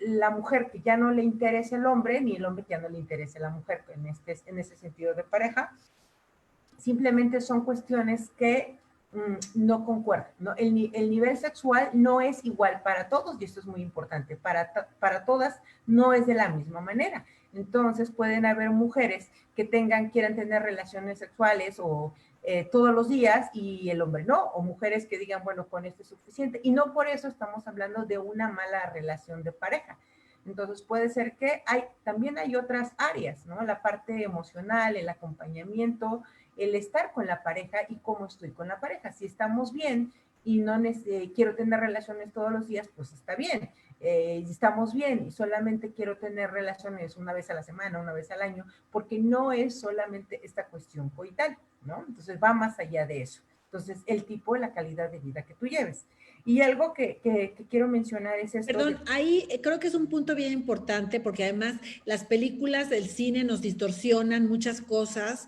Speaker 4: la mujer que ya no le interese el hombre, ni el hombre que ya no le interese la mujer en ese sentido de pareja. Simplemente son cuestiones que no concuerdan, ¿no? El nivel sexual no es igual para todos, y esto es muy importante, para todas no es de la misma manera. Entonces pueden haber mujeres que quieran tener relaciones sexuales o todos los días y el hombre no, o mujeres que digan, bueno, con esto es suficiente, y no por eso estamos hablando de una mala relación de pareja. Entonces puede ser que también hay otras áreas, ¿no? La parte emocional, el acompañamiento, el estar con la pareja y cómo estoy con la pareja. Si estamos bien y no quiero tener relaciones todos los días, pues está bien. Si estamos bien y solamente quiero tener relaciones una vez a la semana, una vez al año, porque no es solamente esta cuestión coital, ¿no? Entonces va más allá de eso. Entonces, el tipo de la calidad de vida que tú lleves. Y algo que quiero mencionar es esto.
Speaker 3: Perdón, ahí creo que es un punto bien importante porque además las películas del cine nos distorsionan muchas cosas,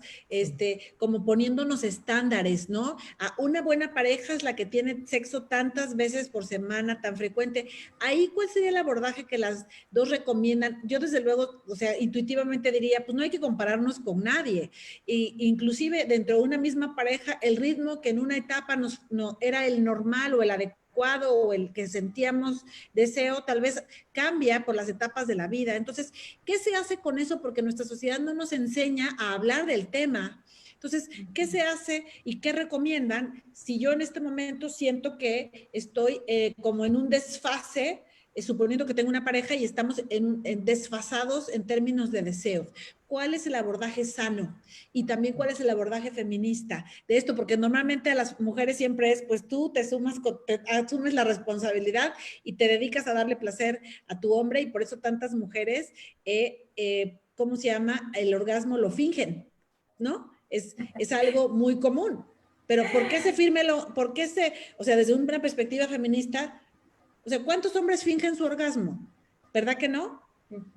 Speaker 3: como poniéndonos estándares, ¿no? Una buena pareja es la que tiene sexo tantas veces por semana, tan frecuente. Ahí, ¿cuál sería el abordaje que las dos recomiendan? Yo desde luego, o sea, intuitivamente diría, pues no hay que compararnos con nadie. Inclusive dentro de una misma pareja, el ritmo que en una etapa no era el normal o el adecuado o el que sentíamos deseo, tal vez cambia por las etapas de la vida. Entonces, ¿qué se hace con eso? Porque nuestra sociedad no nos enseña a hablar del tema. Entonces, ¿qué se hace y qué recomiendan si yo en este momento siento que estoy como en un desfase, suponiendo que tengo una pareja y estamos desfasados en términos de deseos? ¿Cuál es el abordaje sano? Y también cuál es el abordaje feminista de esto, porque normalmente a las mujeres siempre es, pues tú te asumes la responsabilidad y te dedicas a darle placer a tu hombre, y por eso tantas mujeres, ¿cómo se llama? El orgasmo lo fingen, ¿no? Es algo muy común. Pero ¿por qué o sea, desde una perspectiva feminista, o sea, ¿cuántos hombres fingen su orgasmo? ¿Verdad que no?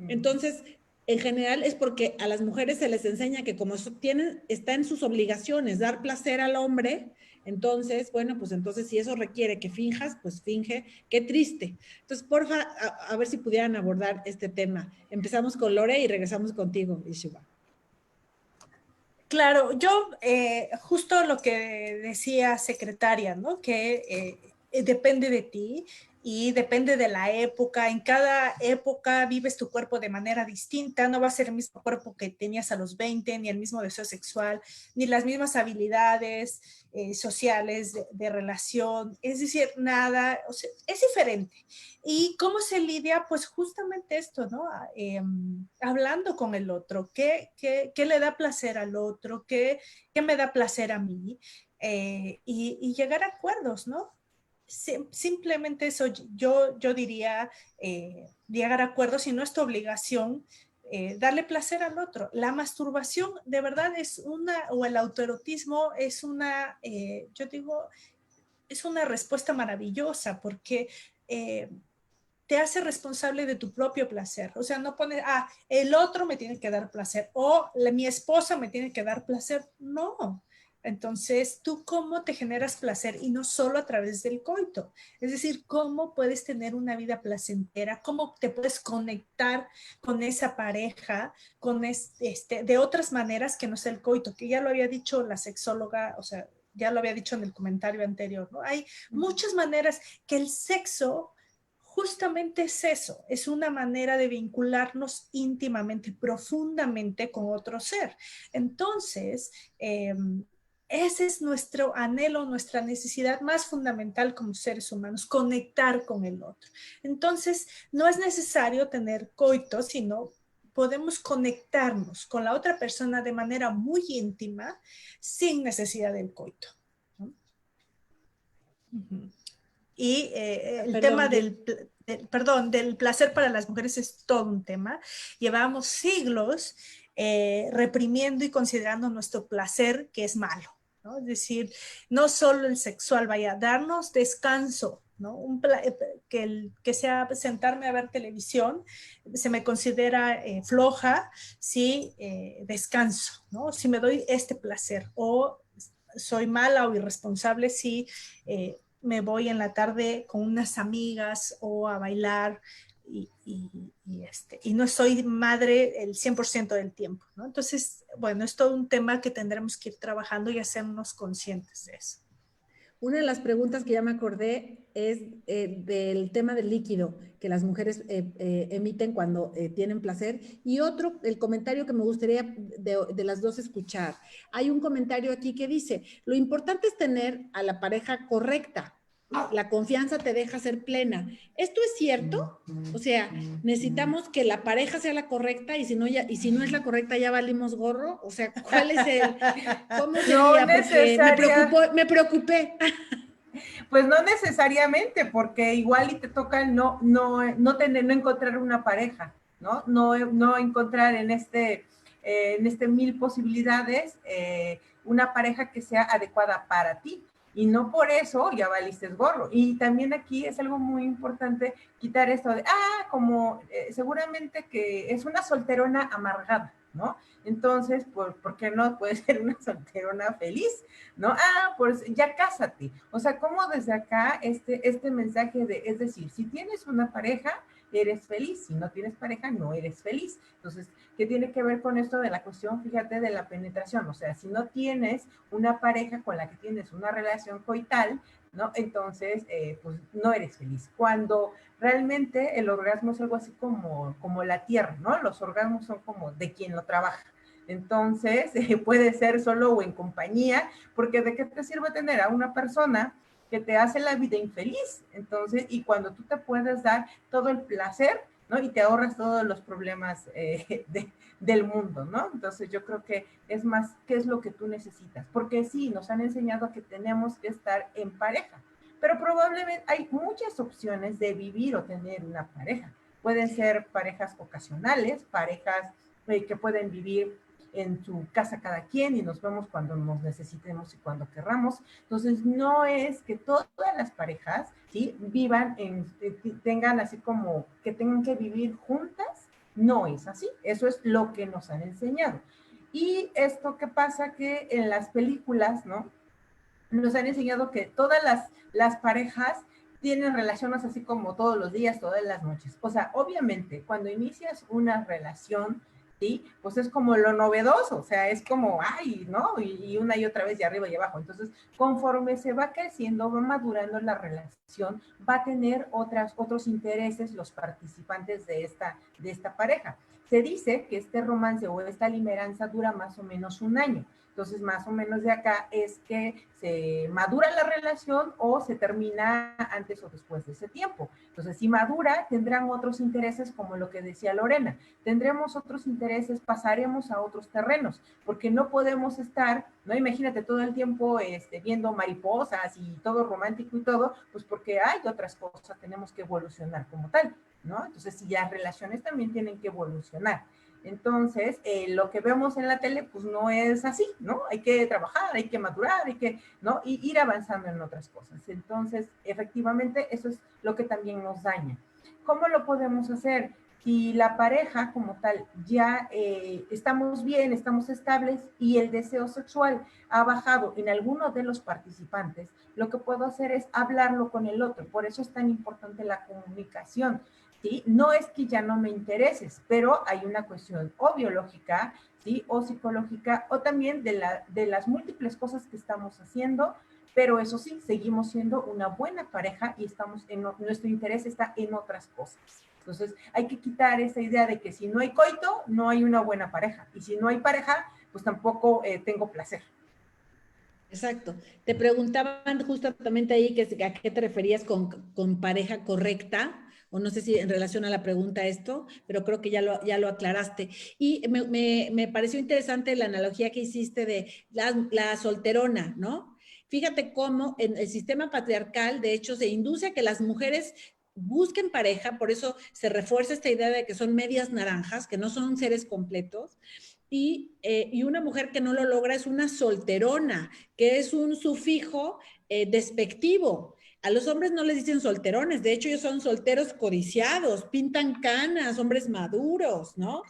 Speaker 3: Entonces, en general es porque a las mujeres se les enseña que como está en sus obligaciones dar placer al hombre, entonces, bueno, pues entonces si eso requiere que finjas, pues finge. Qué triste. Entonces, porfa, a ver si pudieran abordar este tema. Empezamos con Lore y regresamos contigo, Ishuba.
Speaker 1: Claro, yo justo lo que decía secretaria, ¿no? Que depende de ti y depende de la época. En cada época vives tu cuerpo de manera distinta. No va a ser el mismo cuerpo que tenías a los 20, ni el mismo deseo sexual, ni las mismas habilidades sociales de relación. Es decir, nada, o sea, es diferente. ¿Y cómo se lidia? Pues justamente esto, ¿no? Hablando con el otro, ¿qué le da placer al otro? ¿Qué me da placer a mí? Y llegar a acuerdos, ¿no? Simplemente eso, yo diría llegar a acuerdos y no es tu obligación darle placer al otro. La masturbación de verdad o el autoerotismo es yo digo, es una respuesta maravillosa porque te hace responsable de tu propio placer. O sea, no pones, el otro me tiene que dar placer o mi esposa me tiene que dar placer. No. Entonces, ¿tú cómo te generas placer? Y no solo a través del coito. Es decir, ¿cómo puedes tener una vida placentera? ¿Cómo te puedes conectar con esa pareja de otras maneras que no sea el coito? Que ya lo había dicho la sexóloga, o sea, ya lo había dicho en el comentario anterior, ¿no? Hay muchas maneras que el sexo justamente es eso, es una manera de vincularnos íntimamente, profundamente con otro ser. Entonces, ese es nuestro anhelo, nuestra necesidad más fundamental como seres humanos, conectar con el otro. Entonces, no es necesario tener coito, sino podemos conectarnos con la otra persona de manera muy íntima sin necesidad del coito, ¿no? Y el tema del placer para las mujeres es todo un tema. Llevamos siglos reprimiendo y considerando nuestro placer que es malo, ¿no? Es decir, no solo el sexual, vaya, darnos descanso, ¿no? Que sea sentarme a ver televisión, se me considera floja si descanso, ¿no? Si me doy este placer, o soy mala o irresponsable si me voy en la tarde con unas amigas o a bailar y no soy madre el 100% del tiempo, ¿no? Entonces, bueno, es todo un tema que tendremos que ir trabajando y hacernos conscientes de eso.
Speaker 3: Una de las preguntas que ya me acordé es del tema del líquido que las mujeres emiten cuando tienen placer. Y otro, el comentario que me gustaría de las dos escuchar. Hay un comentario aquí que dice, lo importante es tener a la pareja correcta. La confianza te deja ser plena. ¿Esto es cierto? O sea, necesitamos que la pareja sea la correcta y si no es la correcta ya valimos gorro. O sea, ¿cuál es el...? ¿Cómo sería? Porque me preocupé.
Speaker 4: Pues no necesariamente, porque igual y te toca no encontrar una pareja, ¿no? No encontrar en este 1000 posibilidades una pareja que sea adecuada para ti. Y no por eso ya valiste gorro. Y también aquí es algo muy importante quitar esto de, como seguramente que es una solterona amargada, ¿no? Entonces, ¿por qué no puede ser una solterona feliz? ¿No? Pues ya cásate. O sea, como desde acá este mensaje es decir, si tienes una pareja, eres feliz. Si no tienes pareja, no eres feliz. Entonces, ¿qué tiene que ver con esto de la cuestión, fíjate, de la penetración? O sea, si no tienes una pareja con la que tienes una relación coital, ¿no? Entonces, pues no eres feliz. Cuando realmente el orgasmo es algo así como la tierra, ¿no? Los orgasmos son como de quien lo trabaja. Entonces, puede ser solo o en compañía, porque ¿de qué te sirve tener a una persona que te hace la vida infeliz? Entonces, y cuando tú te puedes dar todo el placer, ¿no? Y te ahorras todos los problemas del mundo, ¿no? Entonces, yo creo que es más, ¿qué es lo que tú necesitas? Porque sí, nos han enseñado que tenemos que estar en pareja, pero probablemente hay muchas opciones de vivir o tener una pareja. Pueden ser parejas ocasionales, parejas que pueden vivir en su casa cada quien y nos vemos cuando nos necesitemos y cuando querramos. Entonces, no es que todas las parejas, ¿sí?, vivan, tengan así como que tengan que vivir juntas. No es así. Eso es lo que nos han enseñado. Y esto que pasa que en las películas, ¿no?, nos han enseñado que todas las parejas tienen relaciones así como todos los días, todas las noches. O sea, obviamente, cuando inicias una relación, ¿sí?, pues es como lo novedoso, o sea, es como, ¿no? Y una y otra vez, de arriba y abajo. Entonces, conforme se va creciendo, va madurando la relación, va a tener otros intereses los participantes de esta pareja. Se dice que este romance o esta limeranza dura más o menos un año. Entonces, más o menos de acá es que se madura la relación o se termina antes o después de ese tiempo. Entonces, si madura, tendrán otros intereses, como lo que decía Lorena. Tendremos otros intereses, pasaremos a otros terrenos, porque no podemos estar, ¿no? Imagínate todo el tiempo viendo mariposas y todo romántico y todo, pues porque hay otras cosas, tenemos que evolucionar como tal, ¿no? Entonces, si las relaciones también tienen que evolucionar. Entonces, lo que vemos en la tele, pues no es así, ¿no? Hay que trabajar, hay que madurar, hay que, ¿no?, y ir avanzando en otras cosas. Entonces, efectivamente, eso es lo que también nos daña. ¿Cómo lo podemos hacer? Si la pareja como tal ya estamos bien, estamos estables y el deseo sexual ha bajado en alguno de los participantes, lo que puedo hacer es hablarlo con el otro. Por eso es tan importante la comunicación. ¿Sí? No es que ya no me intereses, pero hay una cuestión o biológica, ¿sí?, o psicológica, o también de las múltiples cosas que estamos haciendo, pero eso sí, seguimos siendo una buena pareja y nuestro interés está en otras cosas. Entonces, hay que quitar esa idea de que si no hay coito, no hay una buena pareja, y si no hay pareja, pues tampoco tengo placer.
Speaker 3: Exacto. Te preguntaban justamente ahí a qué te referías con pareja correcta, o no sé si en relación a la pregunta esto, pero creo que ya lo aclaraste. Y me pareció interesante la analogía que hiciste de la solterona, ¿no? fíjate cómo en el sistema patriarcal, de hecho, se induce a que las mujeres busquen pareja, por eso se refuerza esta idea de que son medias naranjas, que no son seres completos, y una mujer que no lo logra es una solterona, que es un sufijo despectivo. A los hombres no les dicen solterones, de hecho ellos son solteros codiciados, pintan canas, hombres maduros, ¿no?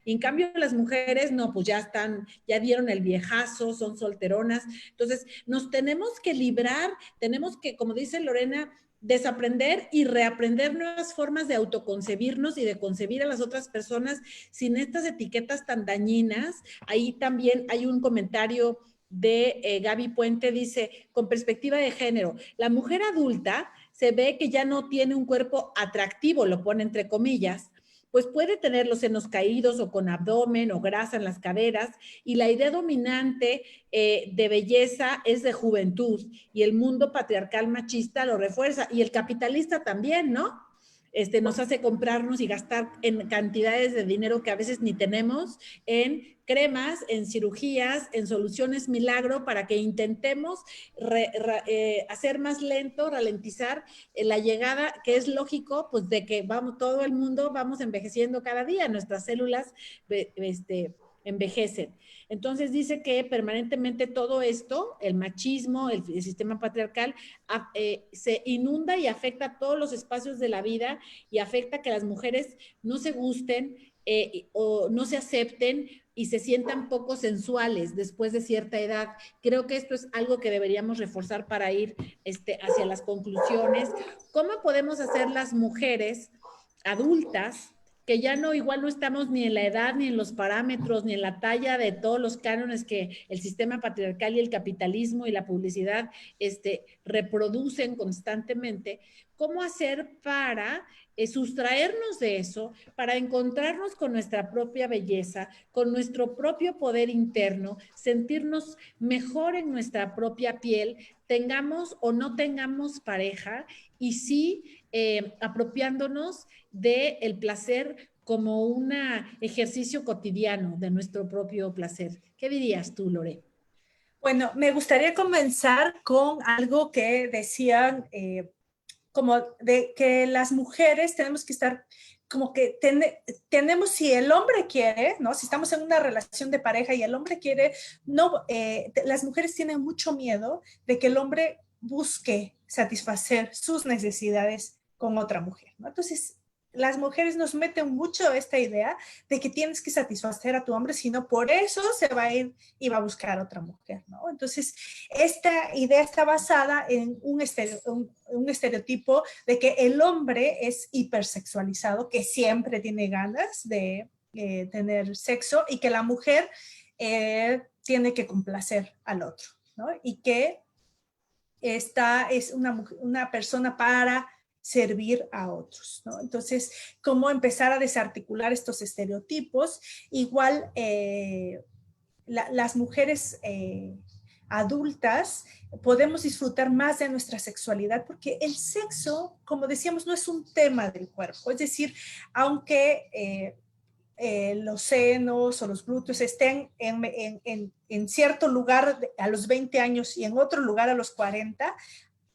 Speaker 3: Y en cambio las mujeres, no, pues ya están, ya dieron el viejazo, son solteronas. Entonces, nos tenemos que librar, tenemos que, como dice Lorena, desaprender y reaprender nuevas formas de autoconcebirnos y de concebir a las otras personas sin estas etiquetas tan dañinas. Ahí también hay un comentario de Gaby Puente, dice, con perspectiva de género, la mujer adulta se ve que ya no tiene un cuerpo atractivo, lo pone entre comillas, pues puede tener los senos caídos o con abdomen o grasa en las caderas, y la idea dominante de belleza es de juventud, y el mundo patriarcal machista lo refuerza, y el capitalista también, ¿no? Nos hace comprarnos y gastar en cantidades de dinero que a veces ni tenemos en cremas, en cirugías, en soluciones milagro para que intentemos hacer más lento, ralentizar la llegada, que es lógico, pues de que vamos, todo el mundo vamos envejeciendo cada día, nuestras células envejecen. Entonces dice que permanentemente todo esto, el machismo, el sistema patriarcal, se inunda y afecta a todos los espacios de la vida y afecta que las mujeres no se gusten o no se acepten y se sientan poco sensuales después de cierta edad. Creo que esto es algo que deberíamos reforzar para ir hacia las conclusiones. ¿Cómo podemos hacer las mujeres adultas que ya no, igual no estamos ni en la edad, ni en los parámetros, ni en la talla de todos los cánones que el sistema patriarcal y el capitalismo y la publicidad reproducen constantemente? ¿Cómo hacer para sustraernos de eso, para encontrarnos con nuestra propia belleza, con nuestro propio poder interno, sentirnos mejor en nuestra propia piel, tengamos o no tengamos pareja, y sí apropiándonos del placer como un ejercicio cotidiano de nuestro propio placer? ¿Qué dirías tú, Lore?
Speaker 1: Bueno, me gustaría comenzar con algo que decían, como de que las mujeres tenemos que estar, como que tenemos, si el hombre quiere, ¿no? Si estamos en una relación de pareja y el hombre quiere, no, las mujeres tienen mucho miedo de que el hombre busque satisfacer sus necesidades con otra mujer, ¿no? Entonces, las mujeres nos meten mucho esta idea de que tienes que satisfacer a tu hombre, sino por eso se va a ir y va a buscar a otra mujer, ¿no? Entonces, esta idea está basada en un estereotipo de que el hombre es hipersexualizado, que siempre tiene ganas de tener sexo, y que la mujer tiene que complacer al otro, ¿no? Y que esta es una persona para servir a otros, ¿no? Entonces, ¿cómo empezar a desarticular estos estereotipos? Igual, las mujeres adultas podemos disfrutar más de nuestra sexualidad, porque el sexo, como decíamos, no es un tema del cuerpo. Es decir, aunque los senos o los glúteos estén en cierto lugar a los 20 años y en otro lugar a los 40,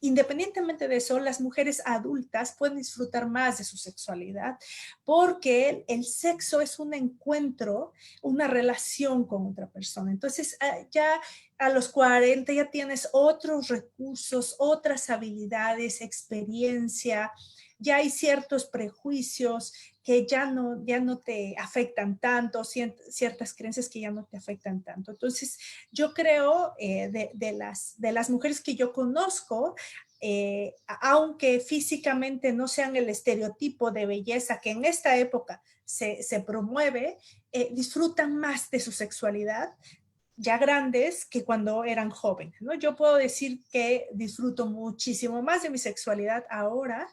Speaker 1: independientemente de eso, las mujeres adultas pueden disfrutar más de su sexualidad, porque el sexo es un encuentro, una relación con otra persona. Entonces, ya a los 40 ya tienes otros recursos, otras habilidades, experiencia, ya hay ciertos prejuicios que ya no te afectan tanto, ciertas creencias que ya no te afectan tanto. Entonces, yo creo de las mujeres que yo conozco, aunque físicamente no sean el estereotipo de belleza que en esta época se promueve, disfrutan más de su sexualidad ya grandes que cuando eran jóvenes, ¿no? Yo puedo decir que disfruto muchísimo más de mi sexualidad ahora,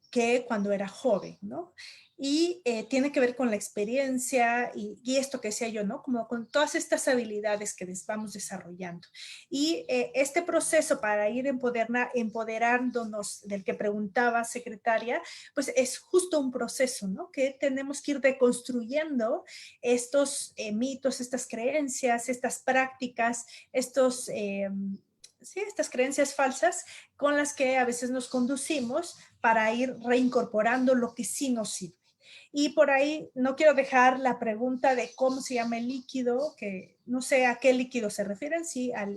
Speaker 1: que cuando era joven, ¿no? Y tiene que ver con la experiencia y esto que decía yo, ¿no? Como con todas estas habilidades que vamos desarrollando. Y este proceso para ir empoderándonos del que preguntaba secretaria, pues es justo un proceso, ¿no? Que tenemos que ir deconstruyendo estos mitos, estas creencias, estas prácticas, estas creencias falsas con las que a veces nos conducimos para ir reincorporando lo que sí nos sirve. Y por ahí no quiero dejar la pregunta de cómo se llama el líquido, que no sé a qué líquido se refieren, si a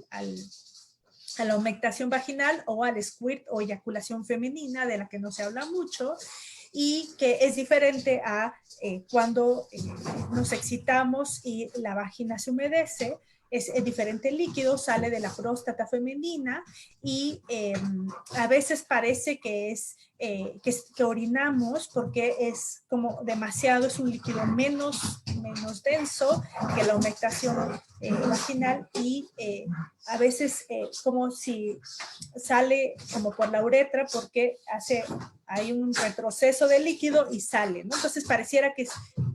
Speaker 1: la humectación vaginal o al squirt o eyaculación femenina, de la que no se habla mucho, y que es diferente a cuando nos excitamos y la vagina se humedece. Es diferente el líquido, sale de la próstata femenina y a veces parece que que orinamos porque es como demasiado, es un líquido menos denso que la humectación vaginal y a veces como si sale como por la uretra porque hay un retroceso de líquido y sale, ¿no? Entonces pareciera que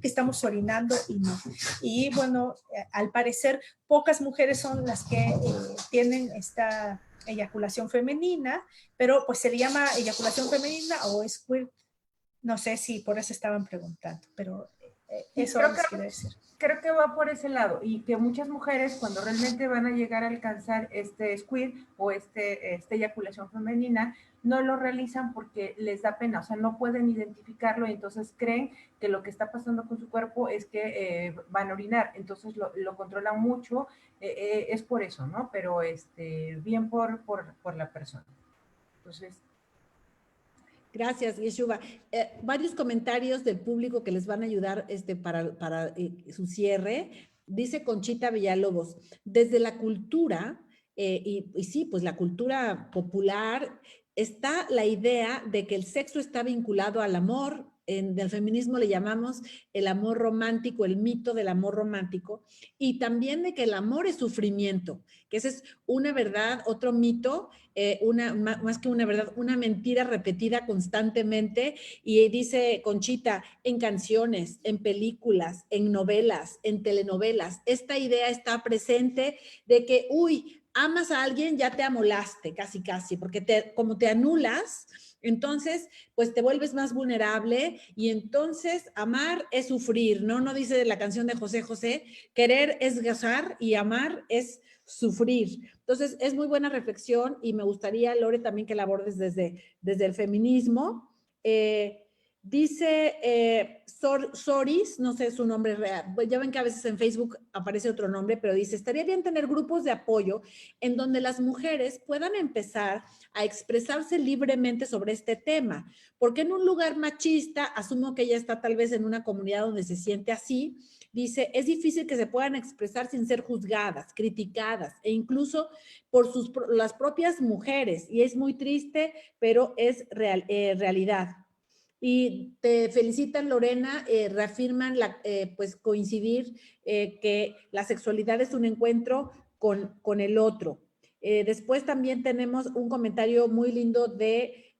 Speaker 1: estamos orinando y no. Y bueno, al parecer pocas mujeres son las que tienen esta eyaculación femenina, pero pues se le llama eyaculación femenina o squirt. No sé si por eso estaban preguntando, pero eso les quiero decir.
Speaker 4: Creo que va por ese lado y que muchas mujeres cuando realmente van a llegar a alcanzar este squirt o esta eyaculación femenina, no lo realizan porque les da pena, o sea, no pueden identificarlo y entonces creen que lo que está pasando con su cuerpo es que van a orinar, entonces lo controlan mucho, es por eso, ¿no? Pero bien por la persona. Entonces...
Speaker 3: Gracias, Yeshuba. Varios comentarios del público que les van a ayudar para su cierre. Dice Conchita Villalobos, desde la cultura, y sí, pues la cultura popular, está la idea de que el sexo está vinculado al amor. Del feminismo le llamamos el amor romántico, el mito del amor romántico, y también de que el amor es sufrimiento, que esa es una verdad, otro mito, más que una verdad, una mentira repetida constantemente. Y dice Conchita, en canciones, en películas, en novelas, en telenovelas, esta idea está presente de que, uy, amas a alguien, ya te amolaste, casi, porque como te anulas, entonces, pues te vuelves más vulnerable y entonces amar es sufrir, ¿no? No dice la canción de José José, querer es gozar y amar es sufrir. Entonces, es muy buena reflexión y me gustaría, Lore, también que la abordes desde el feminismo. Dice Soris, no sé su nombre real, ya ven que a veces en Facebook aparece otro nombre, pero dice, estaría bien tener grupos de apoyo en donde las mujeres puedan empezar a expresarse libremente sobre este tema, porque en un lugar machista, asumo que ella está tal vez en una comunidad donde se siente así, dice, es difícil que se puedan expresar sin ser juzgadas, criticadas e incluso por las propias mujeres, y es muy triste, pero es realidad. Y te felicitan, Lorena, reafirman pues coincidir que la sexualidad es un encuentro con el otro. Después también tenemos un comentario muy lindo de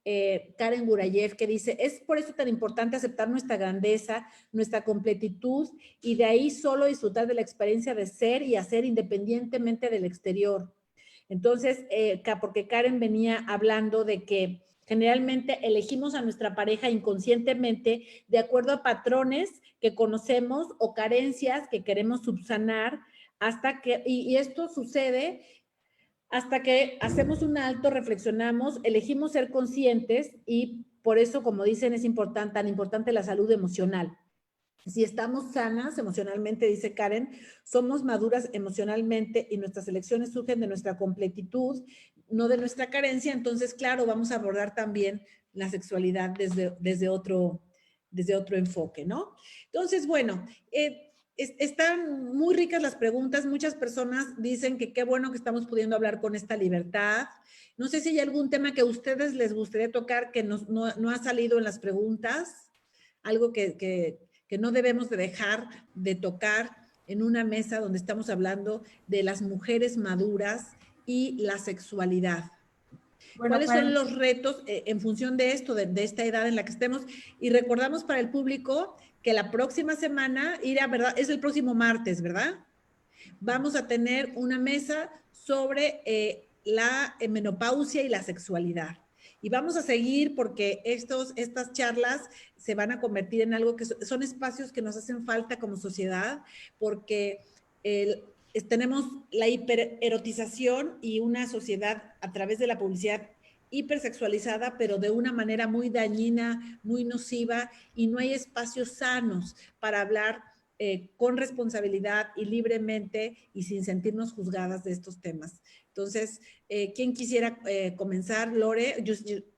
Speaker 3: Karen Gurayev que dice, es por eso tan importante aceptar nuestra grandeza, nuestra completitud y de ahí solo disfrutar de la experiencia de ser y hacer independientemente del exterior. Entonces, porque Karen venía hablando de que generalmente elegimos a nuestra pareja inconscientemente de acuerdo a patrones que conocemos o carencias que queremos subsanar y esto sucede hasta que hacemos un alto, reflexionamos, elegimos ser conscientes y por eso, como dicen, es tan importante la salud emocional. Si estamos sanas emocionalmente, dice Karen, somos maduras emocionalmente y nuestras elecciones surgen de nuestra completitud, no de nuestra carencia, entonces, claro, vamos a abordar también la sexualidad desde otro enfoque, ¿no? Entonces, bueno, están muy ricas las preguntas, muchas personas dicen que qué bueno que estamos pudiendo hablar con esta libertad. No sé si hay algún tema que a ustedes les gustaría tocar que no ha salido en las preguntas, algo que no debemos de dejar de tocar en una mesa donde estamos hablando de las mujeres maduras y la sexualidad.
Speaker 4: Bueno,
Speaker 3: ¿Cuáles son los retos en función de esto, de esta edad en la que estemos? Y recordamos para el público que la próxima semana, ¿verdad? Es el próximo martes, ¿verdad? Vamos a tener una mesa sobre la menopausia y la sexualidad. Y vamos a seguir porque estas charlas se van a convertir en algo que son espacios que nos hacen falta como sociedad, porque tenemos la hipererotización y una sociedad a través de la publicidad hipersexualizada, pero de una manera muy dañina, muy nociva, y no hay espacios sanos para hablar con responsabilidad y libremente y sin sentirnos juzgadas de estos temas. Entonces, ¿quién quisiera comenzar? Lore,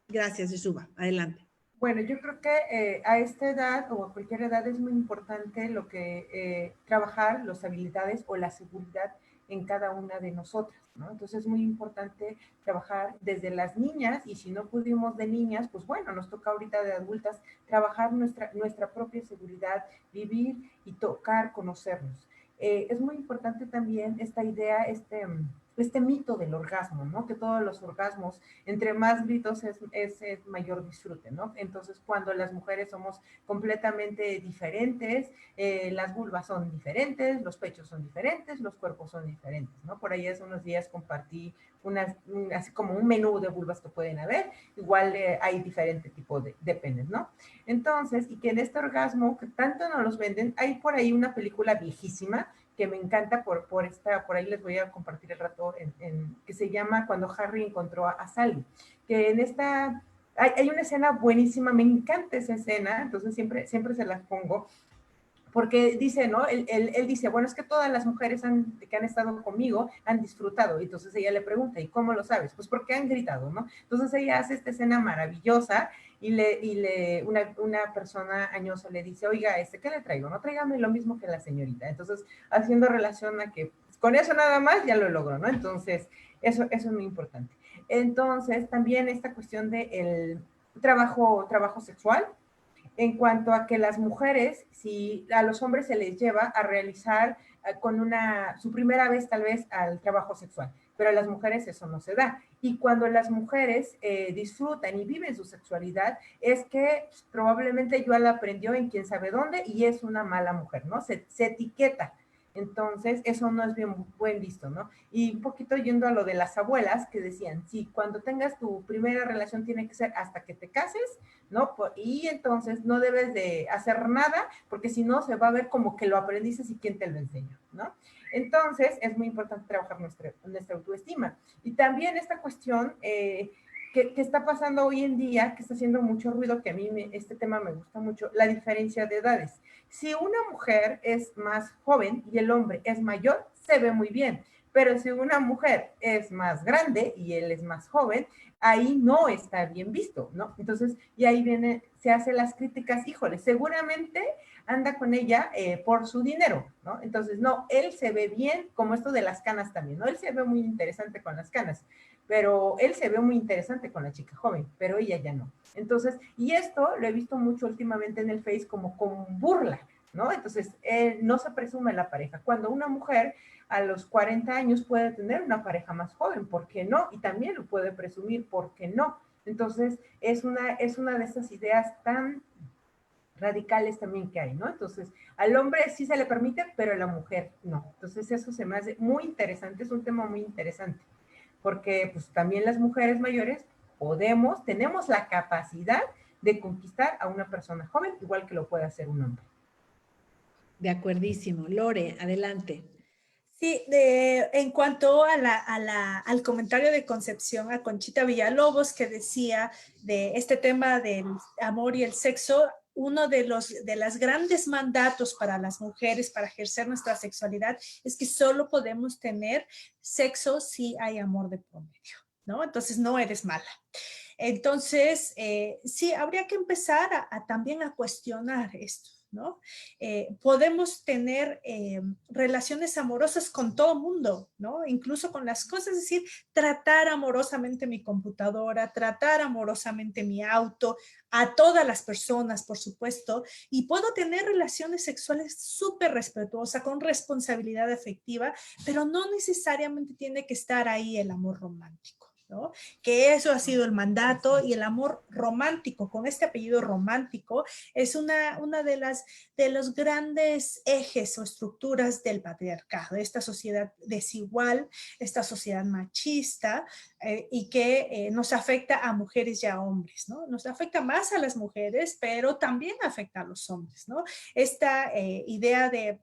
Speaker 3: gracias, Yeshuba, adelante.
Speaker 4: Bueno, yo creo que a esta edad o a cualquier edad es muy importante lo que trabajar las habilidades o la seguridad en cada una de nosotras, ¿no? Entonces es muy importante trabajar desde las niñas, y si no pudimos de niñas, pues bueno, nos toca ahorita de adultas trabajar nuestra propia seguridad, vivir y tocar, conocernos. Es muy importante también esta idea, este mito del orgasmo, ¿no? Que todos los orgasmos, entre más gritos es mayor disfrute, ¿no? Entonces, cuando las mujeres somos completamente diferentes, las vulvas son diferentes, los pechos son diferentes, los cuerpos son diferentes, ¿no? Por ahí hace unos días compartí así como un menú de vulvas que pueden haber, igual hay diferente tipo de penes, ¿no? Entonces, y que en este orgasmo, que tanto nos los venden, hay por ahí una película viejísima que me encanta por ahí les voy a compartir el rato, que se llama Cuando Harry encontró a Sally, que en esta, hay una escena buenísima, me encanta esa escena, entonces siempre se las pongo, porque dice, ¿no? Él dice, bueno, es que todas las mujeres que han estado conmigo han disfrutado. Y entonces ella le pregunta, ¿y cómo lo sabes? Pues porque han gritado, ¿no? Entonces ella hace esta escena maravillosa y una persona añosa le dice, oiga, ¿qué le traigo? No, tráigame lo mismo que la señorita. Entonces, haciendo relación a que con eso nada más ya lo logró, ¿no? Entonces, eso es muy importante. Entonces, también esta cuestión del trabajo sexual, en cuanto a que las mujeres, si a los hombres se les lleva a realizar su primera vez tal vez al trabajo sexual, pero a las mujeres eso no se da. Y cuando las mujeres disfrutan y viven su sexualidad, es que probablemente yo la aprendió en quién sabe dónde y es una mala mujer, ¿no? Se etiqueta. Entonces, eso no es bien buen visto, ¿no? Y un poquito yendo a lo de las abuelas que decían, sí, cuando tengas tu primera relación tiene que ser hasta que te cases, ¿no? Y entonces no debes de hacer nada, porque si no se va a ver como que lo aprendiste y quién te lo enseñó, ¿no? Entonces, es muy importante trabajar nuestra autoestima. Y también esta cuestión que está pasando hoy en día, que está haciendo mucho ruido, que a mí este tema me gusta mucho, la diferencia de edades. Si una mujer es más joven y el hombre es mayor, se ve muy bien. Pero si una mujer es más grande y él es más joven, ahí no está bien visto, ¿no? Entonces, y ahí se hacen las críticas, híjole, seguramente anda con ella por su dinero, ¿no? Entonces, no, él se ve bien, como esto de las canas también, ¿no? Él se ve muy interesante con las canas, pero él se ve muy interesante con la chica joven, pero ella ya no. Entonces, y esto lo he visto mucho últimamente en el Face como con burla, ¿no? Entonces, no se presume la pareja. Cuando una mujer a los 40 años puede tener una pareja más joven, ¿por qué no? Y también lo puede presumir, ¿por qué no? Entonces, es una de esas ideas tan radicales también que hay, ¿no? Entonces, al hombre sí se le permite, pero a la mujer no. Entonces, eso se me hace muy interesante, es un tema muy interesante, porque pues también las mujeres mayores tenemos la capacidad de conquistar a una persona joven, igual que lo puede hacer un hombre.
Speaker 3: De acuerdísimo. Lore, adelante.
Speaker 1: Sí, en cuanto al comentario de Concepción, a Conchita Villalobos, que decía de este tema del amor y el sexo, uno de los grandes mandatos para las mujeres para ejercer nuestra sexualidad es que solo podemos tener sexo si hay amor de por medio, ¿no? Entonces no eres mala. Entonces, sí, habría que empezar también a cuestionar esto, ¿no? Podemos tener relaciones amorosas con todo mundo, ¿no? Incluso con las cosas, es decir, tratar amorosamente mi computadora, tratar amorosamente mi auto, a todas las personas, por supuesto, y puedo tener relaciones sexuales súper respetuosas, con responsabilidad afectiva, pero no necesariamente tiene que estar ahí el amor romántico, ¿no? Que eso ha sido el mandato, y el amor romántico, con este apellido romántico, es una de los grandes ejes o estructuras del patriarcado, esta sociedad desigual, esta sociedad machista, y que nos afecta a mujeres y a hombres, ¿no? Nos afecta más a las mujeres, pero también afecta a los hombres, ¿no? Esta idea de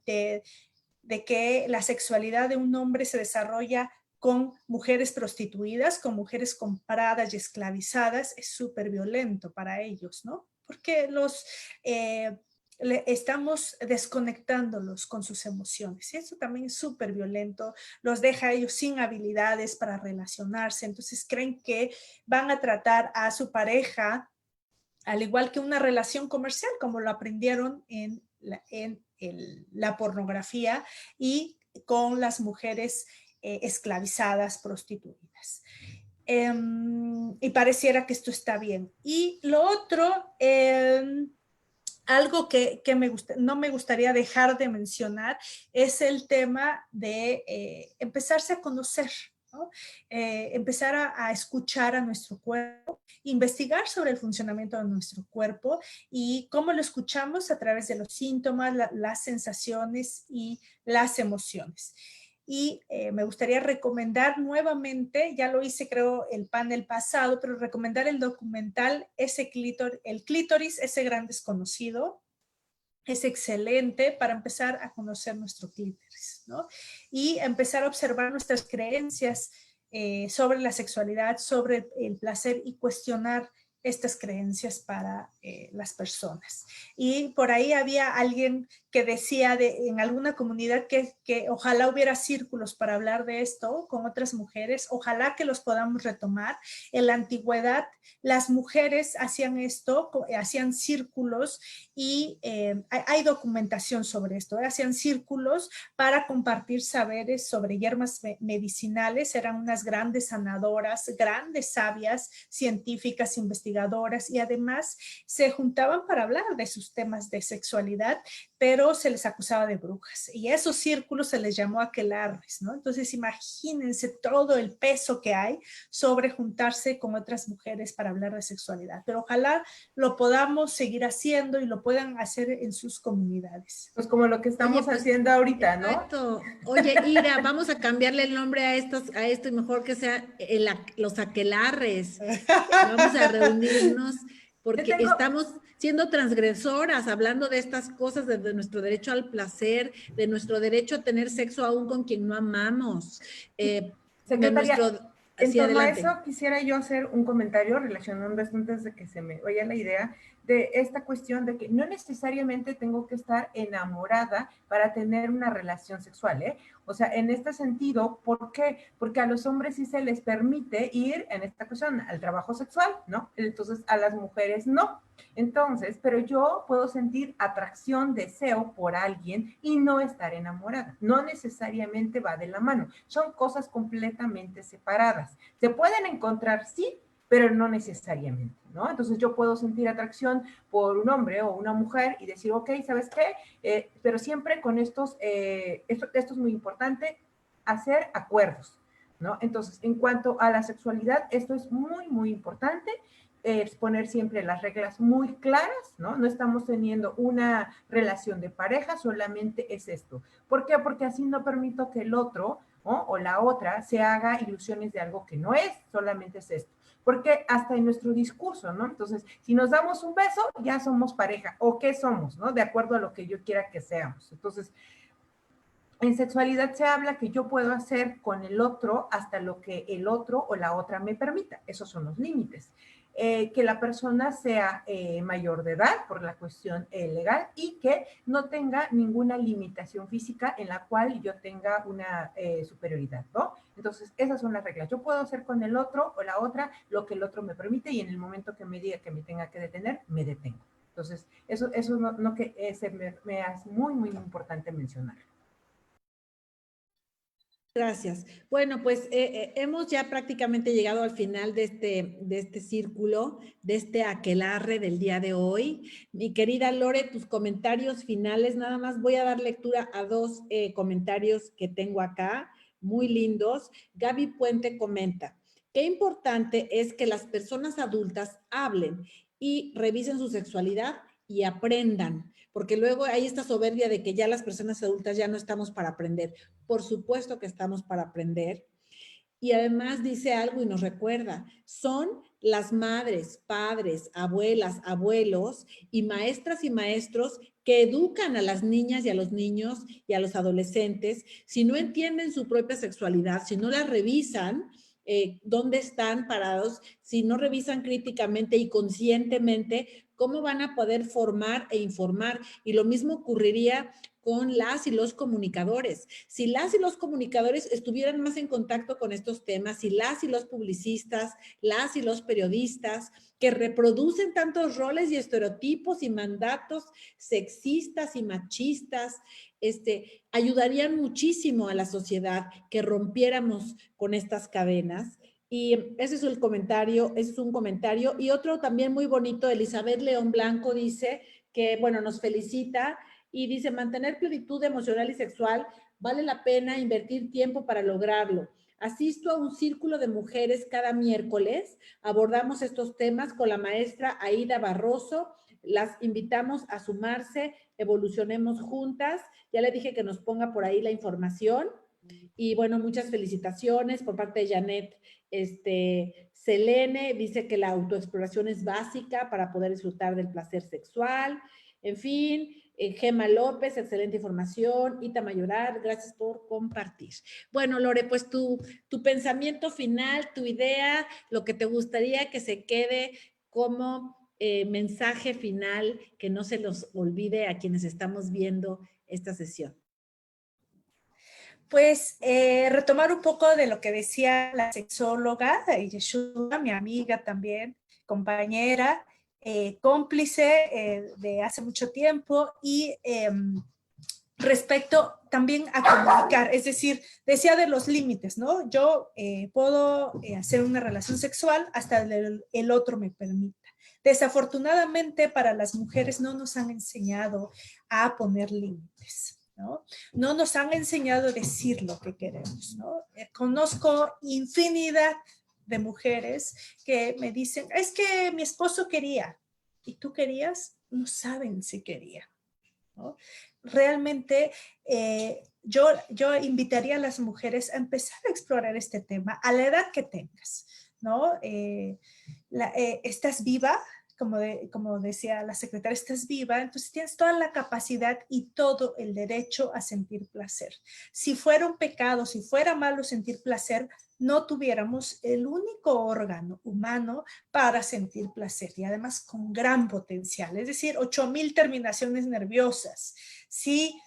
Speaker 1: que la sexualidad de un hombre se desarrolla con mujeres prostituidas, con mujeres compradas y esclavizadas, es súper violento para ellos, ¿no? Porque estamos desconectándolos con sus emociones, y eso también es súper violento, los deja a ellos sin habilidades para relacionarse, entonces creen que van a tratar a su pareja al igual que una relación comercial, como lo aprendieron en la pornografía y con las mujeres esclavizadas, prostituidas. Y pareciera que esto está bien. Y lo otro, algo que no me gustaría dejar de mencionar, es el tema de empezarse a conocer, ¿no? Empezar a escuchar a nuestro cuerpo, investigar sobre el funcionamiento de nuestro cuerpo y cómo lo escuchamos a través de los síntomas, las sensaciones y las emociones. Y me gustaría recomendar nuevamente, ya lo hice creo el panel pasado, pero recomendar el documental El clítoris, ese gran desconocido. Es excelente para empezar a conocer nuestro clítoris, ¿no? Y empezar a observar nuestras creencias sobre la sexualidad, sobre el placer, y cuestionar estas creencias para las personas. Y por ahí había alguien que decía en alguna comunidad que ojalá hubiera círculos para hablar de esto con otras mujeres, ojalá que los podamos retomar. En la antigüedad las mujeres hacían esto, hacían círculos, y hay documentación sobre esto, hacían círculos para compartir saberes sobre hierbas medicinales, eran unas grandes sanadoras, grandes sabias, científicas, investigadoras, y además se juntaban para hablar de sus temas de sexualidad, pero se les acusaba de brujas, y a esos círculos se les llamó aquelarres, ¿no? Entonces imagínense todo el peso que hay sobre juntarse con otras mujeres para hablar de sexualidad, pero ojalá lo podamos seguir haciendo y lo puedan hacer en sus comunidades.
Speaker 4: Pues como lo que estamos haciendo ahorita, ¿no?
Speaker 3: Exacto. Oye, Ira, vamos a cambiarle el nombre a esto y mejor que sea los aquelarres. Vamos a reunirnos porque estamos siendo transgresoras, hablando de estas cosas, de nuestro derecho al placer, de nuestro derecho a tener sexo aún con quien no amamos.
Speaker 4: Secretaria, en torno a
Speaker 3: adelante.
Speaker 4: eso quisiera yo hacer un comentario relacionando esto antes de que se me vaya la idea de esta cuestión de que no necesariamente tengo que estar enamorada para tener una relación sexual, ¿eh? O sea, en este sentido, ¿por qué? Porque a los hombres sí se les permite ir, en esta cuestión, al trabajo sexual, ¿no? Entonces, a las mujeres no. Entonces, pero yo puedo sentir atracción, deseo por alguien y no estar enamorada. No necesariamente va de la mano. Son cosas completamente separadas. Se pueden encontrar, sí, pero no necesariamente, ¿no? Entonces yo puedo sentir atracción por un hombre o una mujer y decir, ok, ¿sabes qué? Pero siempre con esto es muy importante, hacer acuerdos, ¿no? Entonces, en cuanto a la sexualidad, esto es muy, muy importante, poner siempre las reglas muy claras, ¿no? No estamos teniendo una relación de pareja, solamente es esto. ¿Por qué? Porque así no permito que el otro, ¿no? O la otra se haga ilusiones de algo que no es, solamente es esto. Porque hasta en nuestro discurso, ¿no? Entonces, si nos damos un beso, ya somos pareja, o qué somos, ¿no? De acuerdo a lo que yo quiera que seamos. Entonces, en sexualidad se habla que yo puedo hacer con el otro hasta lo que el otro o la otra me permita. Esos son los límites. Que la persona sea mayor de edad por la cuestión legal y que no tenga ninguna limitación física en la cual yo tenga una superioridad, ¿no? Entonces, esas son las reglas. Yo puedo hacer con el otro o la otra lo que el otro me permite y en el momento que me diga que me tenga que detener, me detengo. Entonces, eso no que me hace muy, muy importante mencionar.
Speaker 3: Gracias. Bueno, pues hemos ya prácticamente llegado al final de este círculo, de este aquelarre del día de hoy. Mi querida Lore, tus comentarios finales, nada más voy a dar lectura a dos comentarios que tengo acá, muy lindos. Gaby Puente comenta, qué importante es que las personas adultas hablen y revisen su sexualidad y aprendan, porque luego hay esta soberbia de que ya las personas adultas ya no estamos para aprender. Por supuesto que estamos para aprender. Y además dice algo y nos recuerda, son las madres, padres, abuelas, abuelos y maestras y maestros que educan a las niñas y a los niños y a los adolescentes. Si no entienden su propia sexualidad, si no la revisan, dónde están parados, si no revisan críticamente y conscientemente, ¿cómo van a poder formar e informar? Y lo mismo ocurriría con las y los comunicadores. Si las y los comunicadores estuvieran más en contacto con estos temas, si las y los publicistas, las y los periodistas que reproducen tantos roles y estereotipos y mandatos sexistas y machistas, ayudarían muchísimo a la sociedad que rompiéramos con estas cadenas. Y ese es el comentario, ese es un comentario. Y otro también muy bonito, Elizabeth León Blanco dice que, bueno, nos felicita y dice, mantener plenitud emocional y sexual, vale la pena invertir tiempo para lograrlo. Asisto a un círculo de mujeres cada miércoles, abordamos estos temas con la maestra Aida Barroso, las invitamos a sumarse, evolucionemos juntas, ya le dije que nos ponga por ahí la información y bueno, muchas felicitaciones por parte de Janet. Selene dice que la autoexploración es básica para poder disfrutar del placer sexual, en fin. Gema López, excelente información. Ita Mayoral, gracias por compartir. Bueno, Lore, pues tu pensamiento final, tu idea, lo que te gustaría que se quede como mensaje final, que no se los olvide a quienes estamos viendo esta sesión.
Speaker 1: Pues retomar un poco de lo que decía la sexóloga Yeshua, mi amiga también, compañera, cómplice de hace mucho tiempo y respecto también a comunicar, es decir, decía de los límites, ¿no? Yo puedo hacer una relación sexual hasta el otro me permita. Desafortunadamente para las mujeres no nos han enseñado a poner límites, ¿no? No nos han enseñado a decir lo que queremos, ¿no? Conozco infinidad de mujeres que me dicen, es que mi esposo quería, ¿y tú querías? No saben si quería, ¿no? Realmente yo invitaría a las mujeres a empezar a explorar este tema a la edad que tengas, ¿no? Estás viva, como decía la secretaria, estás viva, entonces tienes toda la capacidad y todo el derecho a sentir placer. Si fuera un pecado, si fuera malo sentir placer, no tuviéramos el único órgano humano para sentir placer y además con gran potencial, es decir, 8,000 terminaciones nerviosas. Si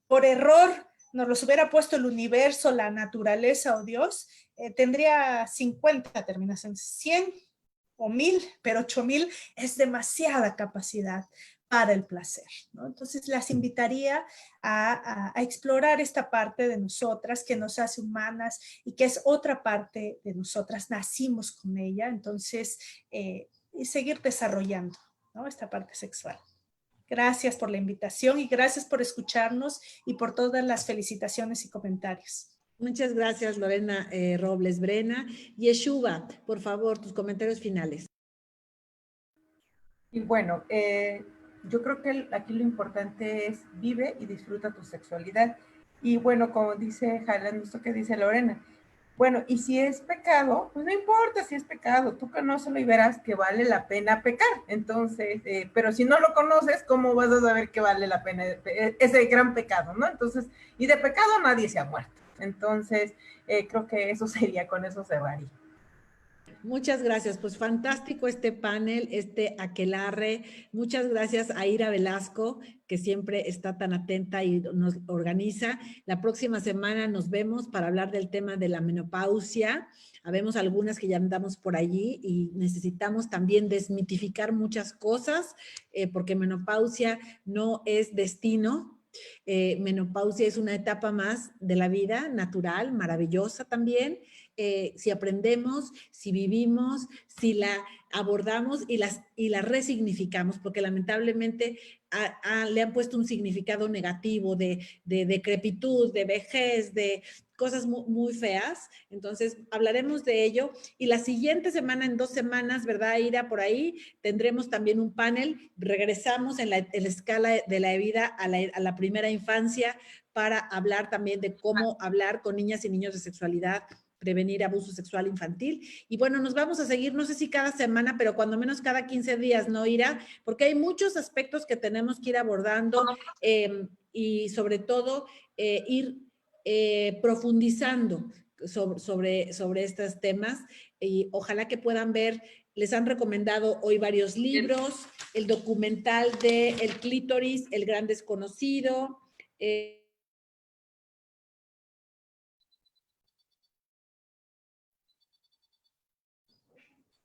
Speaker 1: por error nos los hubiera puesto el universo, la naturaleza o Dios, tendría 50 terminaciones, 100 o 1,000, pero 8,000 es demasiada capacidad para el placer, ¿no? Entonces las invitaría a explorar esta parte de nosotras que nos hace humanas y que es otra parte de nosotras, nacimos con ella, entonces y seguir desarrollando, ¿no? Esta parte sexual. Gracias por la invitación y gracias por escucharnos y por todas las felicitaciones y comentarios.
Speaker 3: Muchas gracias, Lorena Robles Brena. Yeshua, por favor, tus comentarios finales.
Speaker 4: Y bueno, yo creo que aquí lo importante es vive y disfruta tu sexualidad. Y bueno, como dice Jalan, esto que dice Lorena, bueno, y si es pecado, pues no importa si es pecado, tú conócelo y verás que vale la pena pecar. Entonces, pero si no lo conoces, ¿cómo vas a saber que vale la pena ese gran pecado, no? Entonces, y de pecado nadie se ha muerto. Entonces, creo que eso sería, con eso cerraría.
Speaker 3: Muchas gracias, pues fantástico este panel, este aquelarre. Muchas gracias a Ira Velasco, que siempre está tan atenta y nos organiza. La próxima semana nos vemos para hablar del tema de la menopausia. Habemos algunas que ya andamos por allí y necesitamos también desmitificar muchas cosas, porque menopausia no es destino. Menopausia es una etapa más de la vida, natural, maravillosa también. Si aprendemos, si vivimos, si la abordamos y la resignificamos, porque lamentablemente le han puesto un significado negativo de decrepitud, de vejez, de cosas muy, muy feas. Entonces, hablaremos de ello. Y la siguiente semana, en 2 semanas, ¿verdad, Ira? Por ahí tendremos también un panel. Regresamos en la escala de la vida a la primera infancia para hablar también de cómo hablar con niñas y niños de sexualidad, prevenir abuso sexual infantil. Y bueno, nos vamos a seguir, no sé si cada semana, pero cuando menos cada 15 días, ¿no, Ira? Porque hay muchos aspectos que tenemos que ir abordando y sobre todo ir profundizando sobre estos temas, y ojalá que puedan ver. Les han recomendado hoy varios libros, el documental de El clítoris, el gran desconocido.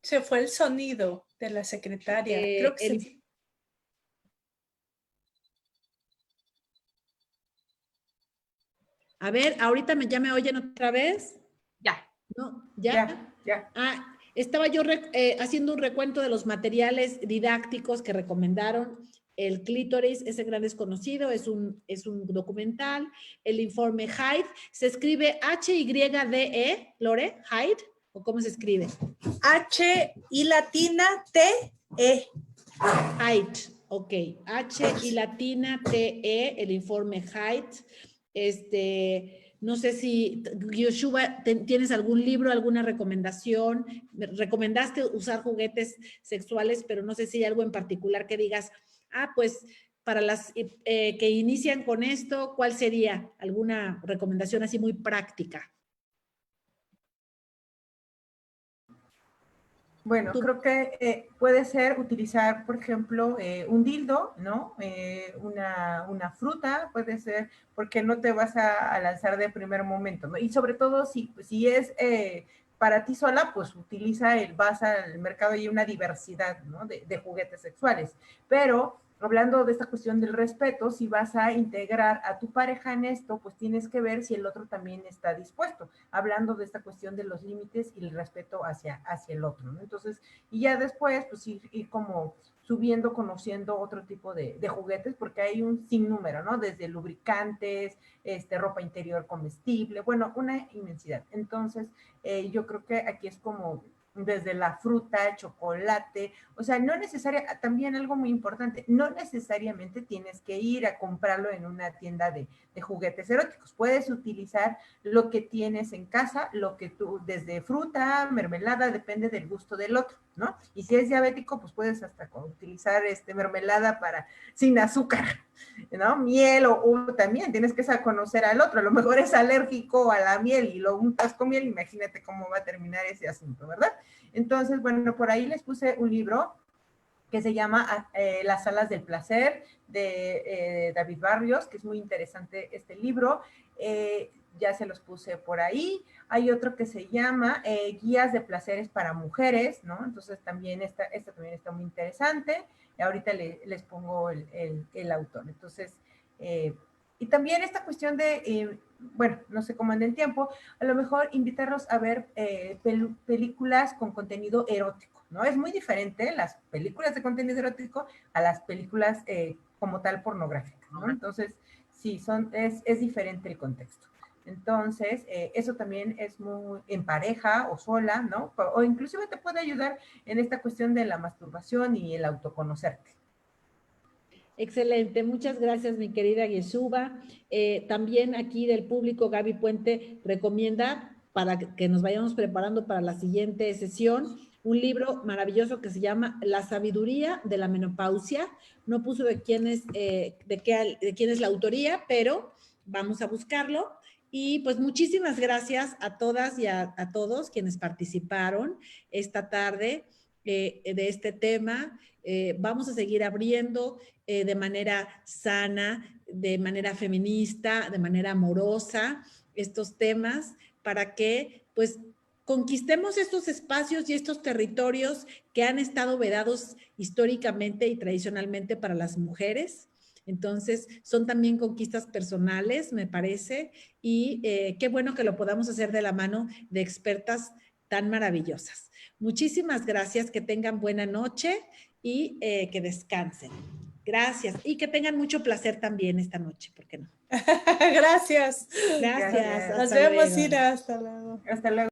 Speaker 1: Se fue el sonido de la secretaria. Creo que
Speaker 3: A ver, ahorita ya me oyen otra vez.
Speaker 2: Ya.
Speaker 3: ¿No? ¿Ya?
Speaker 4: Ya.
Speaker 3: Ah, estaba yo haciendo un recuento de los materiales didácticos que recomendaron. El clítoris, ese gran desconocido, es un documental. El informe Hyde, se escribe H-Y-D-E, Lore, Hyde, ¿o cómo se escribe?
Speaker 1: H-I-T-E.
Speaker 3: Hyde, ok. H-I-T-E, el informe Hyde. No sé si, Yoshua, ¿tienes algún libro, alguna recomendación? Recomendaste usar juguetes sexuales, pero no sé si hay algo en particular que digas, pues para las que inician con esto, ¿cuál sería alguna recomendación así muy práctica?
Speaker 4: Bueno, creo que puede ser utilizar, por ejemplo, un dildo, ¿no? Una fruta, puede ser, porque no te vas a lanzar de primer momento, ¿no? Y sobre todo, si es para ti sola, pues vas al mercado y hay una diversidad, ¿no? De juguetes sexuales. Pero hablando de esta cuestión del respeto, si vas a integrar a tu pareja en esto, pues tienes que ver si el otro también está dispuesto, hablando de esta cuestión de los límites y el respeto hacia el otro, ¿no? Entonces, y ya después, pues ir como subiendo, conociendo otro tipo de juguetes, porque hay un sinnúmero, ¿no? Desde lubricantes, ropa interior comestible, bueno, una inmensidad. Entonces, yo creo que aquí es como desde la fruta, chocolate, o sea, no necesariamente, también algo muy importante, no necesariamente tienes que ir a comprarlo en una tienda de juguetes eróticos, puedes utilizar lo que tienes en casa, lo que tú, desde fruta, mermelada, depende del gusto del otro, ¿no? Y si es diabético, pues puedes hasta utilizar mermelada sin azúcar, ¿no? Miel o también tienes que conocer al otro, a lo mejor es alérgico a la miel y lo untas con miel, imagínate cómo va a terminar ese asunto, ¿verdad? Entonces, bueno, por ahí les puse un libro que se llama Las alas del placer, de David Barrios, que es muy interesante este libro. Ya se los puse por ahí. Hay otro que se llama Guías de placeres para mujeres, ¿no? Entonces también esta también está muy interesante. Y ahorita les pongo el autor. Entonces, y también esta cuestión de, bueno, no sé cómo anda el tiempo, a lo mejor invitarlos a ver películas con contenido erótico, ¿no? Es muy diferente las películas de contenido erótico a las películas como tal pornográficas, ¿no? Entonces, sí, es diferente el contexto. Entonces, eso también es muy en pareja o sola, ¿no? O inclusive te puede ayudar en esta cuestión de la masturbación y el autoconocerte.
Speaker 3: Excelente, muchas gracias, mi querida Yeshuba. También aquí del público, Gaby Puente recomienda, para que nos vayamos preparando para la siguiente sesión, un libro maravilloso que se llama La sabiduría de la menopausia. No puso de quién es la autoría, pero vamos a buscarlo. Y pues muchísimas gracias a todas y a todos quienes participaron esta tarde de este tema. Vamos a seguir abriendo de manera sana, de manera feminista, de manera amorosa, estos temas para que pues conquistemos estos espacios y estos territorios que han estado vedados históricamente y tradicionalmente para las mujeres. Entonces, son también conquistas personales, me parece, y qué bueno que lo podamos hacer de la mano de expertas tan maravillosas. Muchísimas gracias, que tengan buena noche y que descansen. Gracias y que tengan mucho placer también esta noche, ¿por qué no?
Speaker 1: Gracias.
Speaker 3: Gracias.
Speaker 4: Gracias.
Speaker 1: Nos
Speaker 3: hasta
Speaker 1: vemos,
Speaker 3: luego.
Speaker 1: Ira. Hasta luego.
Speaker 4: Hasta luego.